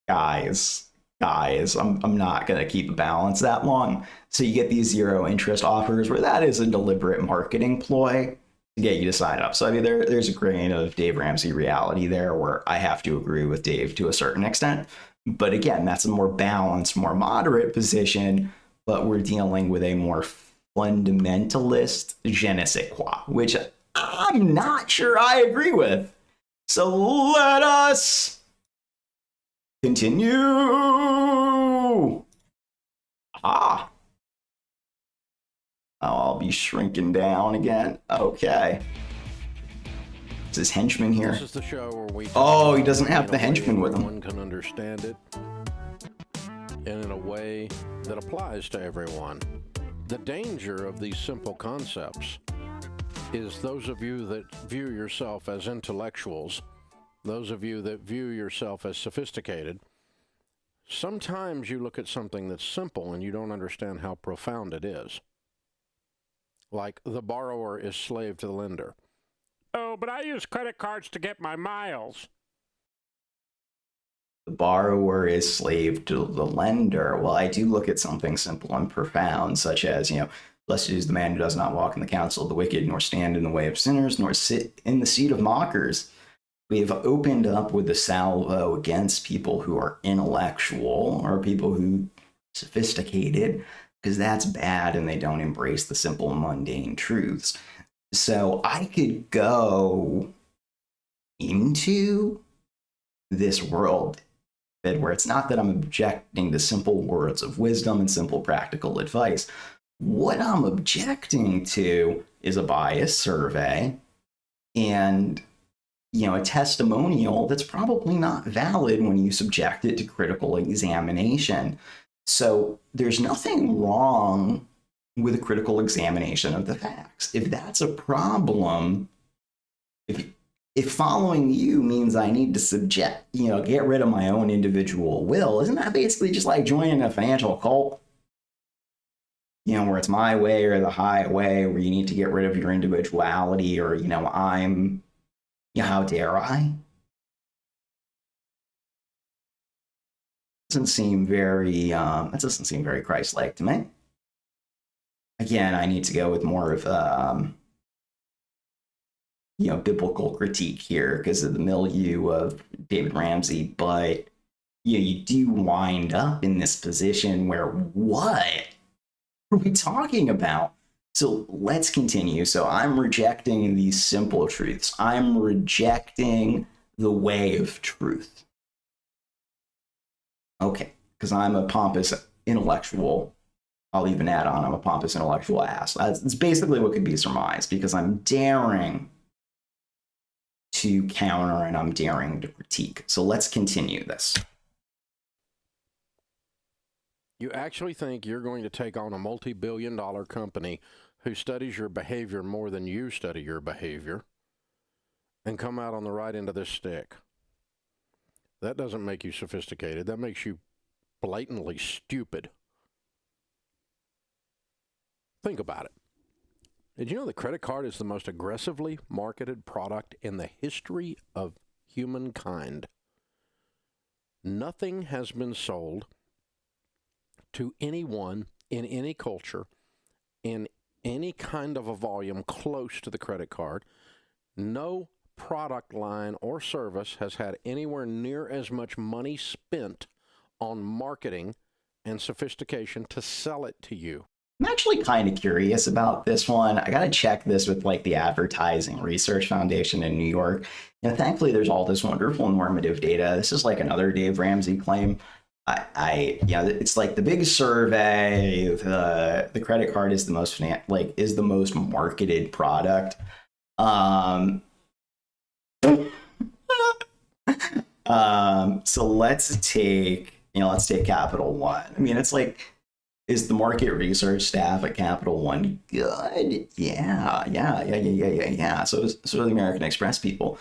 guys, I'm not gonna keep a balance that long. So you get these 0 interest offers where that is a deliberate marketing ploy to get you to sign up. So I mean, there's a grain of Dave Ramsey reality there where I have to agree with Dave to a certain extent. But again, that's a more balanced, more moderate position, but we're dealing with a more fundamentalist je ne sais quoi, which I'm not sure I agree with. So let us continue. I'll be shrinking down again. Okay. Is his henchman here? This is the show where we he doesn't have the henchman with him. Everyone can understand it, and in a way that applies to everyone. The danger of these simple concepts is those of you that view yourself as intellectuals, those of you that view yourself as sophisticated, sometimes you look at something that's simple and you don't understand how profound it is. Like the borrower is slave to the lender. Oh, but I use credit cards to get my miles. The borrower is slave to the lender. Well, I do look at something simple and profound, such as, blessed is the man who does not walk in the counsel of the wicked, nor stand in the way of sinners, nor sit in the seat of mockers. We have opened up with a salvo against people who are intellectual or people who are sophisticated, because that's bad and they don't embrace the simple, mundane truths. So I could go into this world where it's not that I'm objecting to simple words of wisdom and simple practical advice. What I'm objecting to is a biased survey and a testimonial that's probably not valid when you subject it to critical examination. So there's nothing wrong with a critical examination of the facts. If that's a problem, if following you means I need to get rid of my own individual will, isn't that basically just like joining a financial cult? Where it's my way or the highway, where you need to get rid of your individuality, or, how dare I? That doesn't seem very Christ-like to me. Again, I need to go with more of biblical critique here because of the milieu of David Ramsey, but you do wind up in this position where what are we talking about? So let's continue. So I'm rejecting these simple truths. I'm rejecting the way of truth. Okay, because I'm a pompous intellectual. I'll even add on, I'm a pompous intellectual ass. That's basically what could be surmised, because I'm daring to counter and I'm daring to critique. So let's continue this. You actually think you're going to take on a multi-billion-dollar company who studies your behavior more than you study your behavior and come out on the right end of this stick? That doesn't make you sophisticated. That makes you blatantly stupid. Think about it. Did you know the credit card is the most aggressively marketed product in the history of humankind? Nothing has been sold to anyone in any culture in any kind of a volume close to the credit card. No product line or service has had anywhere near as much money spent on marketing and sophistication to sell it to you. I'm actually kind of curious about this one. I got to check this with the Advertising Research Foundation in New York. Thankfully, there's all this wonderful normative data. This is like another Dave Ramsey claim. It's like the big survey. The credit card is the most is the most marketed product. Um, so let's take Capital One. I mean, it's like, is the market research staff at Capital One good? Yeah. So are the American Express people.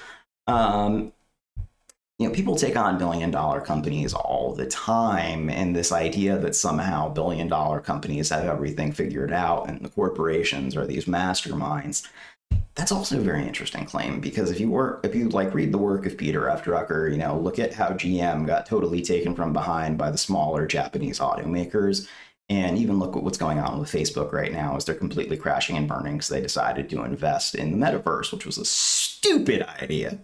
People take on $1 billion companies all the time, and this idea that somehow $1 billion companies have everything figured out and the corporations are these masterminds. That's also a very interesting claim, because if you read the work of Peter F. Drucker, look at how GM got totally taken from behind by the smaller Japanese automakers, and even look at what's going on with Facebook right now as they're completely crashing and burning because they decided to invest in the metaverse, which was a stupid idea.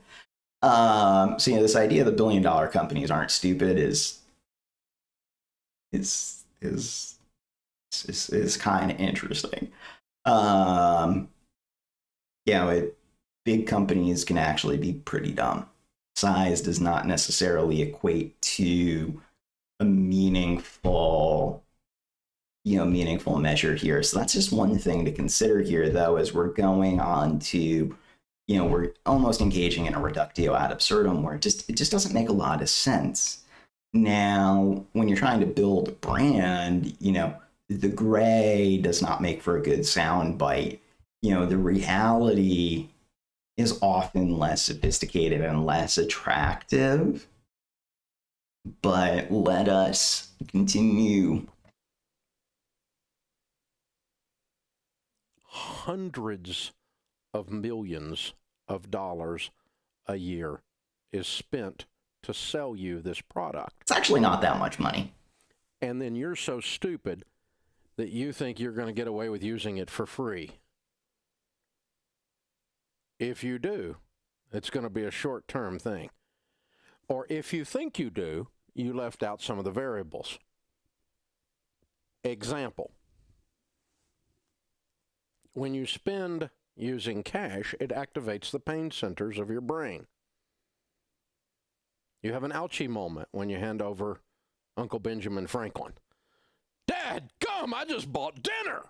This idea that $1 billion companies aren't stupid is kind of interesting. Big companies can actually be pretty dumb. Size does not necessarily equate to a meaningful measure here. So that's just one thing to consider here, though, as we're going on to, we're almost engaging in a reductio ad absurdum where it just doesn't make a lot of sense. Now, when you're trying to build a brand, the gray does not make for a good sound bite. The reality is often less sophisticated and less attractive. But let us continue. Hundreds of millions of dollars a year is spent to sell you this product. It's actually not that much money. And then you're so stupid that you think you're going to get away with using it for free. If you do, it's going to be a short-term thing. Or if you think you do, you left out some of the variables. Example. When you spend using cash, it activates the pain centers of your brain. You have an ouchie moment when you hand over Uncle Benjamin Franklin. Dad, gum, I just bought dinner.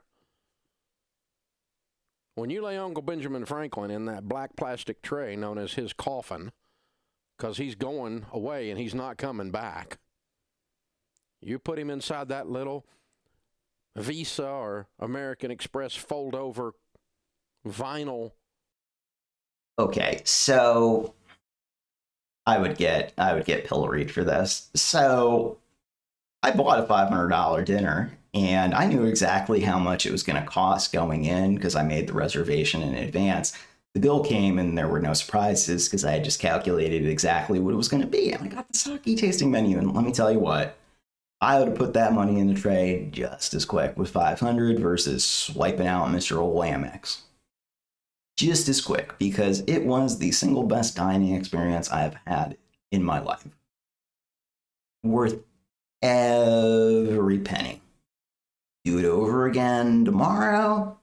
When you lay Uncle Benjamin Franklin in that black plastic tray known as his coffin, because he's going away and he's not coming back, you put him inside that little Visa or American Express fold-over vinyl. Okay, so I would get pilloried for this. So I bought a $500 dinner, and I knew exactly how much it was going to cost going in because I made the reservation in advance. The bill came and there were no surprises because I had just calculated exactly what it was going to be. And I got the sake tasting menu, and let me tell you what, I would have put that money in the tray just as quick with $500 versus swiping out Mr. Old Amex. Just as quick, because it was the single best dining experience I've had in my life. Worth every penny. Do it over again tomorrow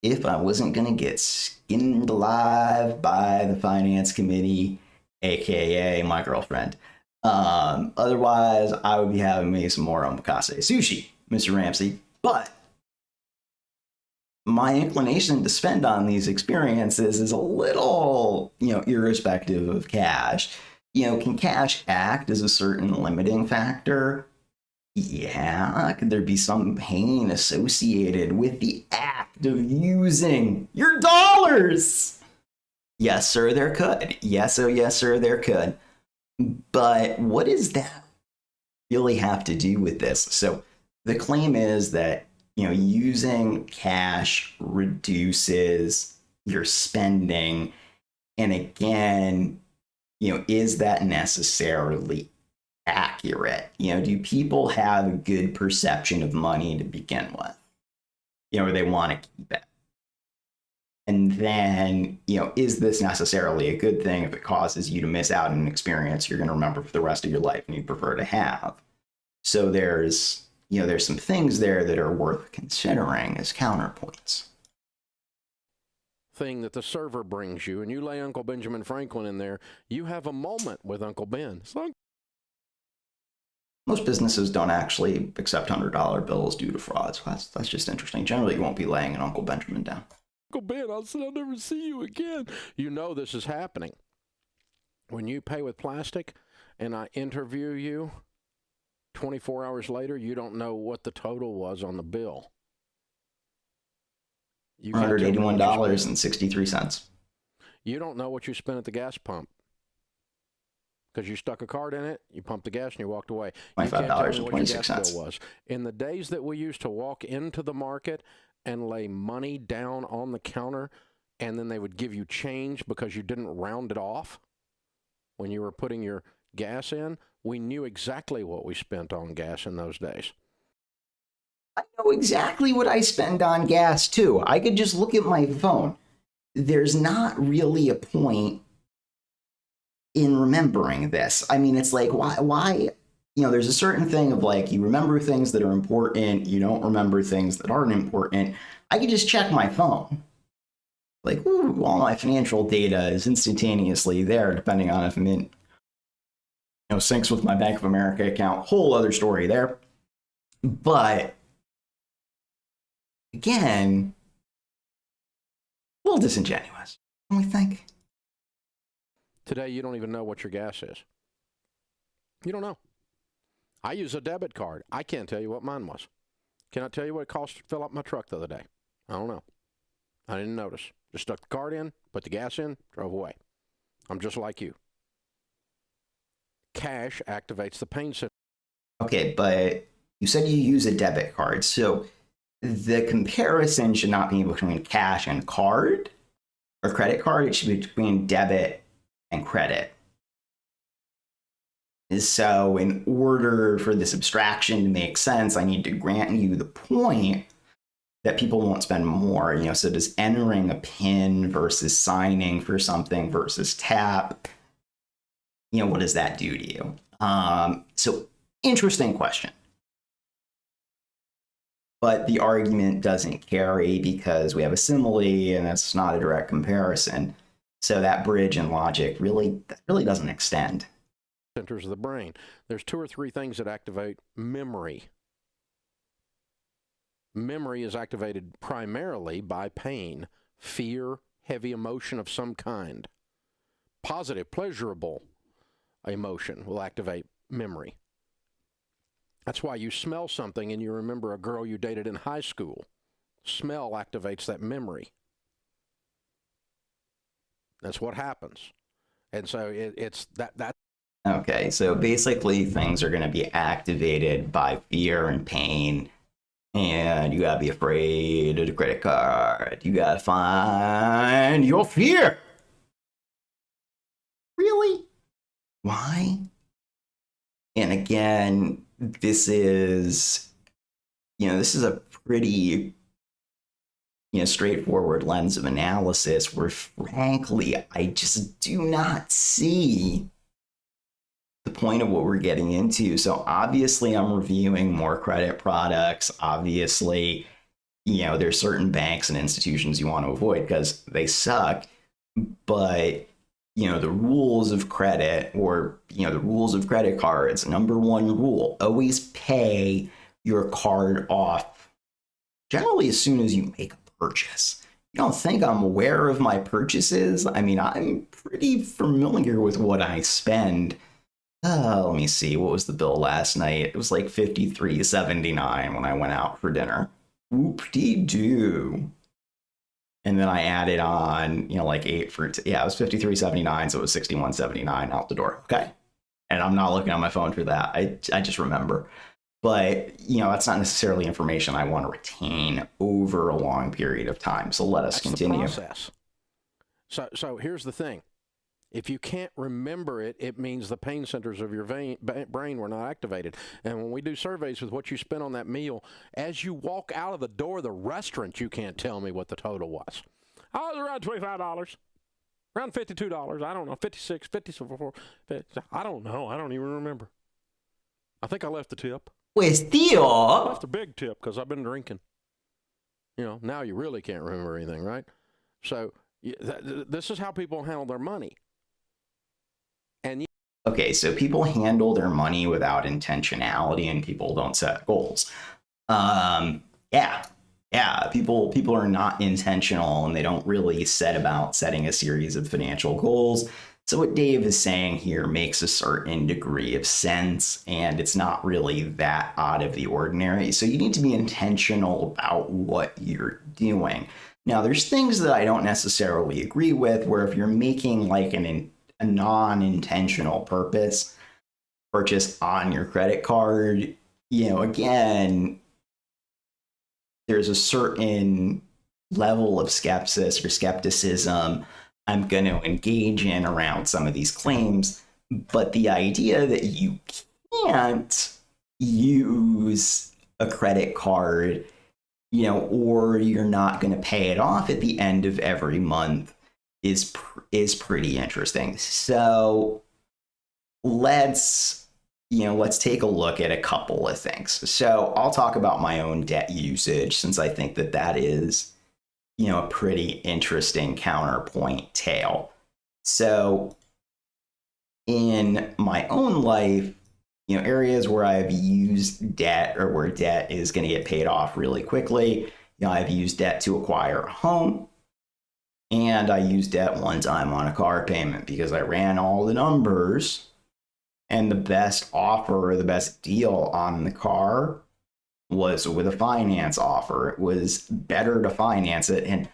if I wasn't going to get skinned alive by the finance committee, aka my girlfriend. Otherwise, I would be having me some more omakase sushi, Mr. Ramsey. But my inclination to spend on these experiences is a little, irrespective of cash. Can cash act as a certain limiting factor? Yeah, could there be some pain associated with the act of using your dollars? Yes, sir, there could. Yes, sir, there could. But what does that really have to do with this? So the claim is that, using cash reduces your spending. And again, is that necessarily accurate? Do people have a good perception of money to begin with? Or they want to keep it? And then, is this necessarily a good thing if it causes you to miss out on an experience you're going to remember for the rest of your life and you prefer to have? So there's some things there that are worth considering as counterpoints. Thing that the server brings you, and you lay Uncle Benjamin Franklin in there, you have a moment with Uncle Ben. Most businesses don't actually accept $100 bills due to fraud. So that's just interesting. Generally, you won't be laying an Uncle Benjamin down. Uncle Ben, I'll never see you again. You know this is happening. When you pay with plastic and I interview you, 24 hours later, you don't know what the total was on the bill. You $181.63. You don't know what you spent at the gas pump because you stuck a card in it, you pumped the gas, and you walked away. $25.26 was. In the days that we used to walk into the market and lay money down on the counter, and then they would give you change because you didn't round it off when you were putting your gas in, we knew exactly what we spent on gas in those days. I know exactly what I spend on gas, too. I could just look at my phone. There's not really a point in remembering this. I mean, it's like, why? You know, there's a certain thing of like, you remember things that are important, you don't remember things that aren't important. I could just check my phone. Like, ooh, all my financial data is instantaneously there, depending on if I'm in, syncs with my Bank of America account. Whole other story there. But again, a little disingenuous, don't we think? Today, you don't even know what your gas is. You don't know. I use a debit card. I can't tell you what mine was. Can I tell you what it cost to fill up my truck the other day? I don't know. I didn't notice. Just stuck the card in, put the gas in, drove away. I'm just like you. Cash activates the pain center. Okay, but you said you use a debit card, so the comparison should not be between cash and card or credit card. It should be between debit and credit. So in order for this abstraction to make sense, I need to grant you the point that people won't spend more. So does entering a PIN versus signing for something versus tap, what does that do to you? So interesting question. But the argument doesn't carry because we have a simile and that's not a direct comparison. So that bridge in logic really doesn't extend. Centers of the brain. There's 2 or 3 things that activate memory. Memory is activated primarily by pain, fear, heavy emotion of some kind. Positive, pleasurable emotion will activate memory. That's why you smell something and you remember a girl you dated in high school. Smell activates that memory. That's what happens. And so it's that. Okay, so basically things are going to be activated by fear and pain. And you gotta be afraid of the credit card. You gotta find your fear. Really? Why? And again, this is a pretty, straightforward lens of analysis where, frankly, I just do not see the point of what we're getting into. So obviously I'm reviewing more credit products. Obviously, there's certain banks and institutions you want to avoid because they suck. But, the rules of credit or, the rules of credit cards, number one rule, always pay your card off generally as soon as you make a purchase. You don't think I'm aware of my purchases? I mean, I'm pretty familiar with what I spend. Let me see. What was the bill last night? It was like $53.79 when I went out for dinner. Whoop-de-doo. And then I added on, like 8 for, it was $53.79, so it was $61.79 out the door. Okay. And I'm not looking on my phone for that. I just remember. But, that's not necessarily information I want to retain over a long period of time. So let us continue. That's the process. So here's the thing. If you can't remember it, it means the pain centers of your brain were not activated. And when we do surveys with what you spent on that meal, as you walk out of the door of the restaurant, you can't tell me what the total was. Oh, it was around $25, around $52. I don't know, 56, 54. I don't know. I don't even remember. I think I left the tip. Pues tío. I left a big tip because I've been drinking. Now you really can't remember anything, right? So this is how people handle their money. And okay, so people handle their money without intentionality, and people don't set goals. Yeah, people are not intentional, and they don't really set about setting a series of financial goals. So what Dave is saying here makes a certain degree of sense, and it's not really that out of the ordinary. So you need to be intentional about what you're doing. Now, there's things that I don't necessarily agree with, where if you're making like a non-intentional purchase on your credit card, again, there's a certain level of skepticism I'm going to engage in around some of these claims. But the idea that you can't use a credit card, or you're not going to pay it off at the end of every month is pretty interesting. So let's take a look at a couple of things. So I'll talk about my own debt usage, since I think that is a pretty interesting counterpoint tale. So in my own life, areas where I've used debt, or where debt is going to get paid off really quickly, I've used debt to acquire a home, and I used debt one time on a car payment because I ran all the numbers, and the best offer or the best deal on the car was with a finance offer. It was better to finance it and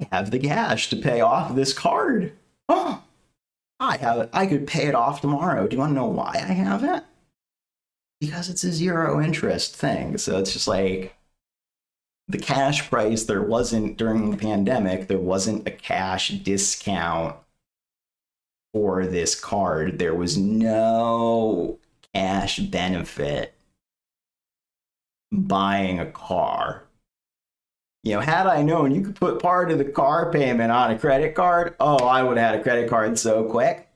have the cash to pay off this card. Oh, I have it. I could pay it off tomorrow. Do you want to know why I have it? Because it's a zero interest thing. So it's just like the cash price. There wasn't, during the pandemic, there wasn't a cash discount for this card. There was no cash benefit buying a car. Had I known you could put part of the car payment on a credit card, I would have had a credit card so quick.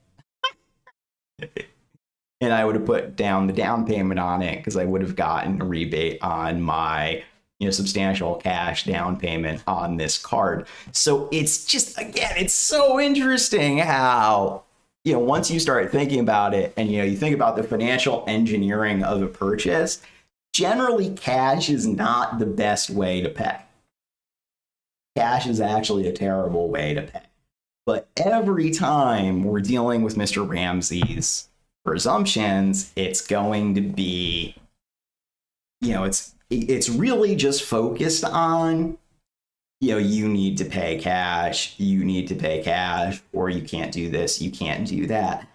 And I would have put down the down payment on it, because I would have gotten a rebate on my substantial cash down payment on this card. So it's just, again, it's so interesting how once you start thinking about it, and you think about the financial engineering of a purchase, generally cash is not the best way to pay. Cash is actually a terrible way to pay. But every time we're dealing with Mr. Ramsey's presumptions, it's going to be, it's really just focused on, you need to pay cash, or you can't do this, you can't do that.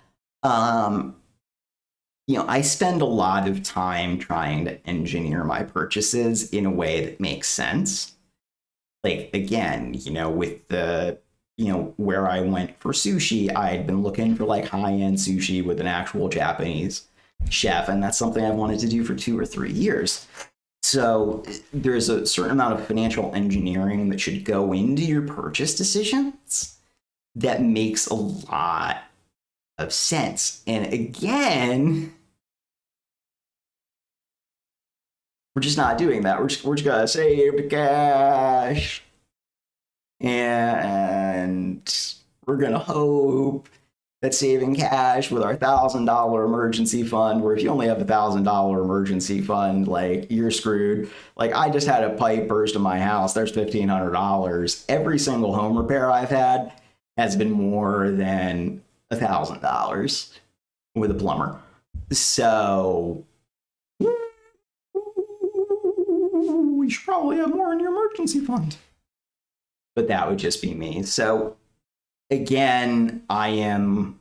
I spend a lot of time trying to engineer my purchases in a way that makes sense. Like, again, with the, where I went for sushi, I had been looking for like high-end sushi with an actual Japanese chef, and that's something I've wanted to do for 2 or 3 years. So there's a certain amount of financial engineering that should go into your purchase decisions that makes a lot of sense. And again, we're just not doing that. We're just gonna save the cash, and we're gonna hope that saving cash with our $1,000 emergency fund, where if you only have $1,000 emergency fund, like, you're screwed. Like, I just had a pipe burst in my house. There's $1,500. Every single home repair I've had has been more than $1,000 with a plumber. So you should probably have more in your emergency fund. But that would just be me. So again, I am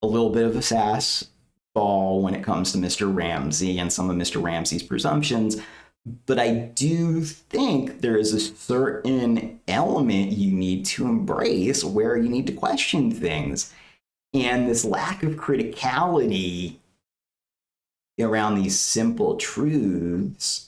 a little bit of a sass ball when it comes to Mr. Ramsey and some of Mr. Ramsey's presumptions. But I do think there is a certain element you need to embrace where you need to question things. And this lack of criticality around these simple truths.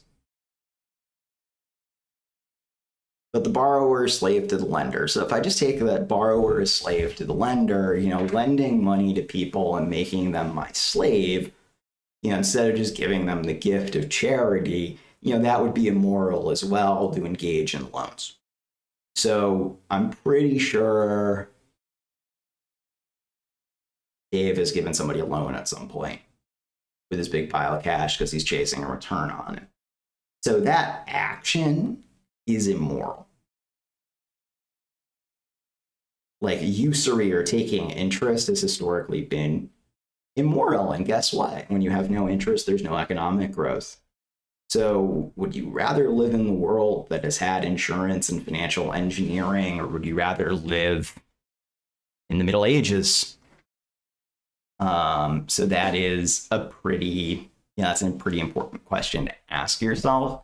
But the borrower is slave to the lender. So if I just take that borrower is slave to the lender, lending money to people and making them my slave, instead of just giving them the gift of charity, that would be immoral as well to engage in loans. So I'm pretty sure Dave has given somebody a loan at some point with his big pile of cash because he's chasing a return on it. So that action is immoral. Like usury or taking interest has historically been immoral. And guess what? When you have no interest, there's no economic growth. So would you rather live in the world that has had insurance and financial engineering, or would you rather live in the Middle Ages? So that is a pretty, that's a pretty important question to ask yourself.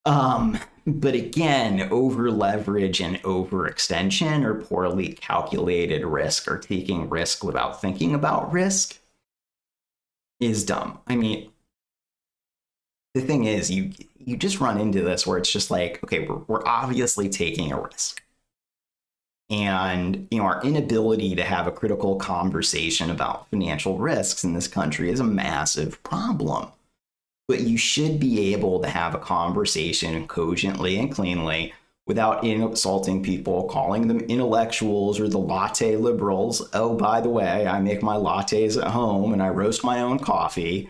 But again, over leverage and overextension or poorly calculated risk or taking risk without thinking about risk is dumb. I mean, the thing is, you just run into this where it's just like, okay, we're obviously taking a risk. And, our inability to have a critical conversation about financial risks in this country is a massive problem. But you should be able to have a conversation cogently and cleanly without insulting people, calling them intellectuals or the latte liberals. Oh, by the way, I make my lattes at home and I roast my own coffee.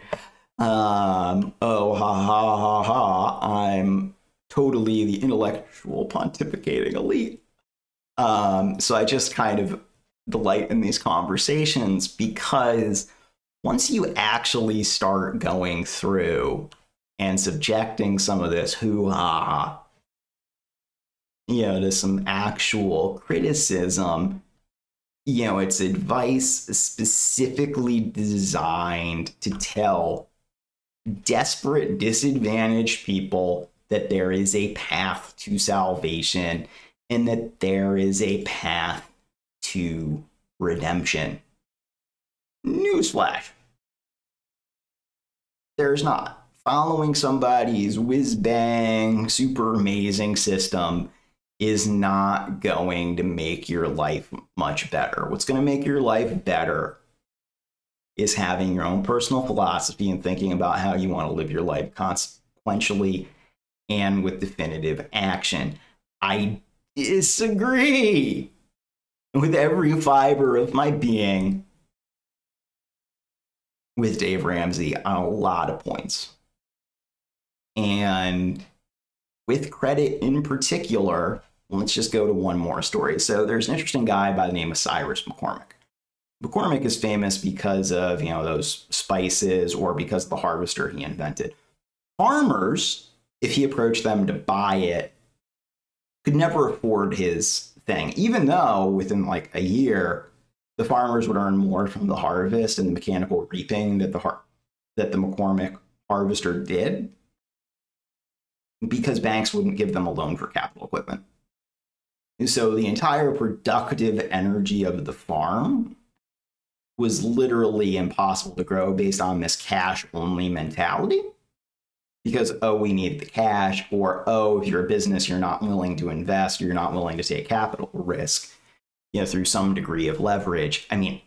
Oh, ha, ha, ha, ha. I'm totally the intellectual pontificating elite. So I just kind of delight in these conversations because once you actually start going through and subjecting some of this hoo-ha, to some actual criticism, it's advice specifically designed to tell desperate, disadvantaged people that there is a path to salvation and that there is a path to redemption. Newsflash. There's not. Following somebody's whiz-bang, super amazing system is not going to make your life much better. What's going to make your life better is having your own personal philosophy and thinking about how you want to live your life consequentially and with definitive action. I disagree with every fiber of my being with Dave Ramsey on a lot of points. And with credit in particular, let's just go to one more story. So there's an interesting guy by the name of Cyrus McCormick. McCormick is famous because of, those spices or because of the harvester he invented. Farmers, if he approached them to buy it, could never afford his thing, even though within like a year, the farmers would earn more from the harvest and the mechanical reaping that the McCormick harvester did, because banks wouldn't give them a loan for capital equipment. So the entire productive energy of the farm was literally impossible to grow based on this cash-only mentality. Because, we need the cash, or, if you're a business, you're not willing to invest, you're not willing to take capital risk, through some degree of leverage. I mean,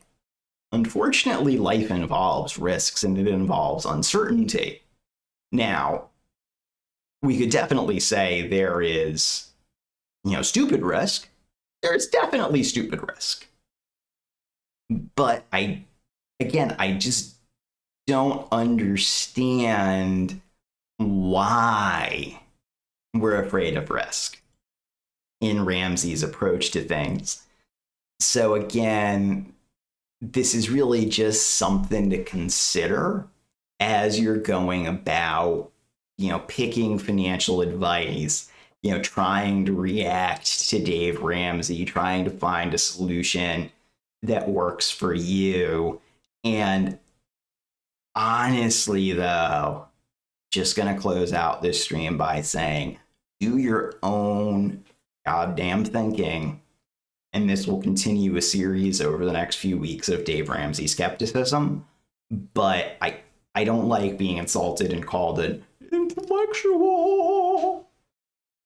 unfortunately, life involves risks and it involves uncertainty. Now, we could definitely say there is, stupid risk. There's definitely stupid risk. But I just don't understand why we're afraid of risk in Ramsey's approach to things. So again, this is really just something to consider as you're going about, picking financial advice, trying to react to Dave Ramsey, trying to find a solution that works for you. And honestly, though, just going to close out this stream by saying, do your own goddamn thinking. And this will continue a series over the next few weeks of Dave Ramsey skepticism. But I don't like being insulted and called an intellectual,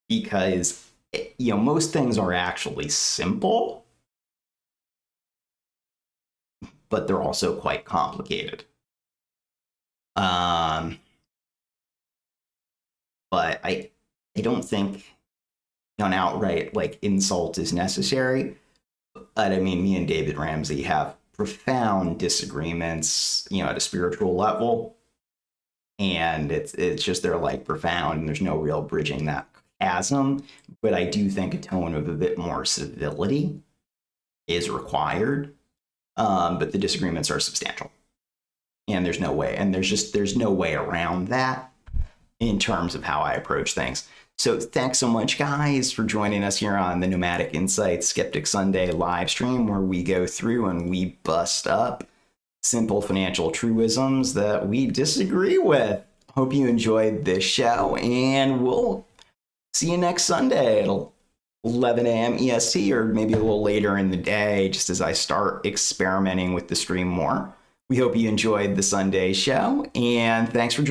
because, most things are actually simple, but they're also quite complicated. But I don't think an outright insult is necessary. But I mean, me and David Ramsey have profound disagreements, at a spiritual level. And it's just they're like profound and there's no real bridging that chasm. But I do think a tone of a bit more civility is required. But the disagreements are substantial. And there's no way around that in terms of how I approach things. So thanks so much, guys, for joining us here on the Nomadic Insights Skeptic Sunday live stream, where we go through and we bust up simple financial truisms that we disagree with. Hope you enjoyed this show, and we'll see you next Sunday at 11 a.m. EST, or maybe a little later in the day, just as I start experimenting with the stream more. We hope you enjoyed the Sunday show, and thanks for joining.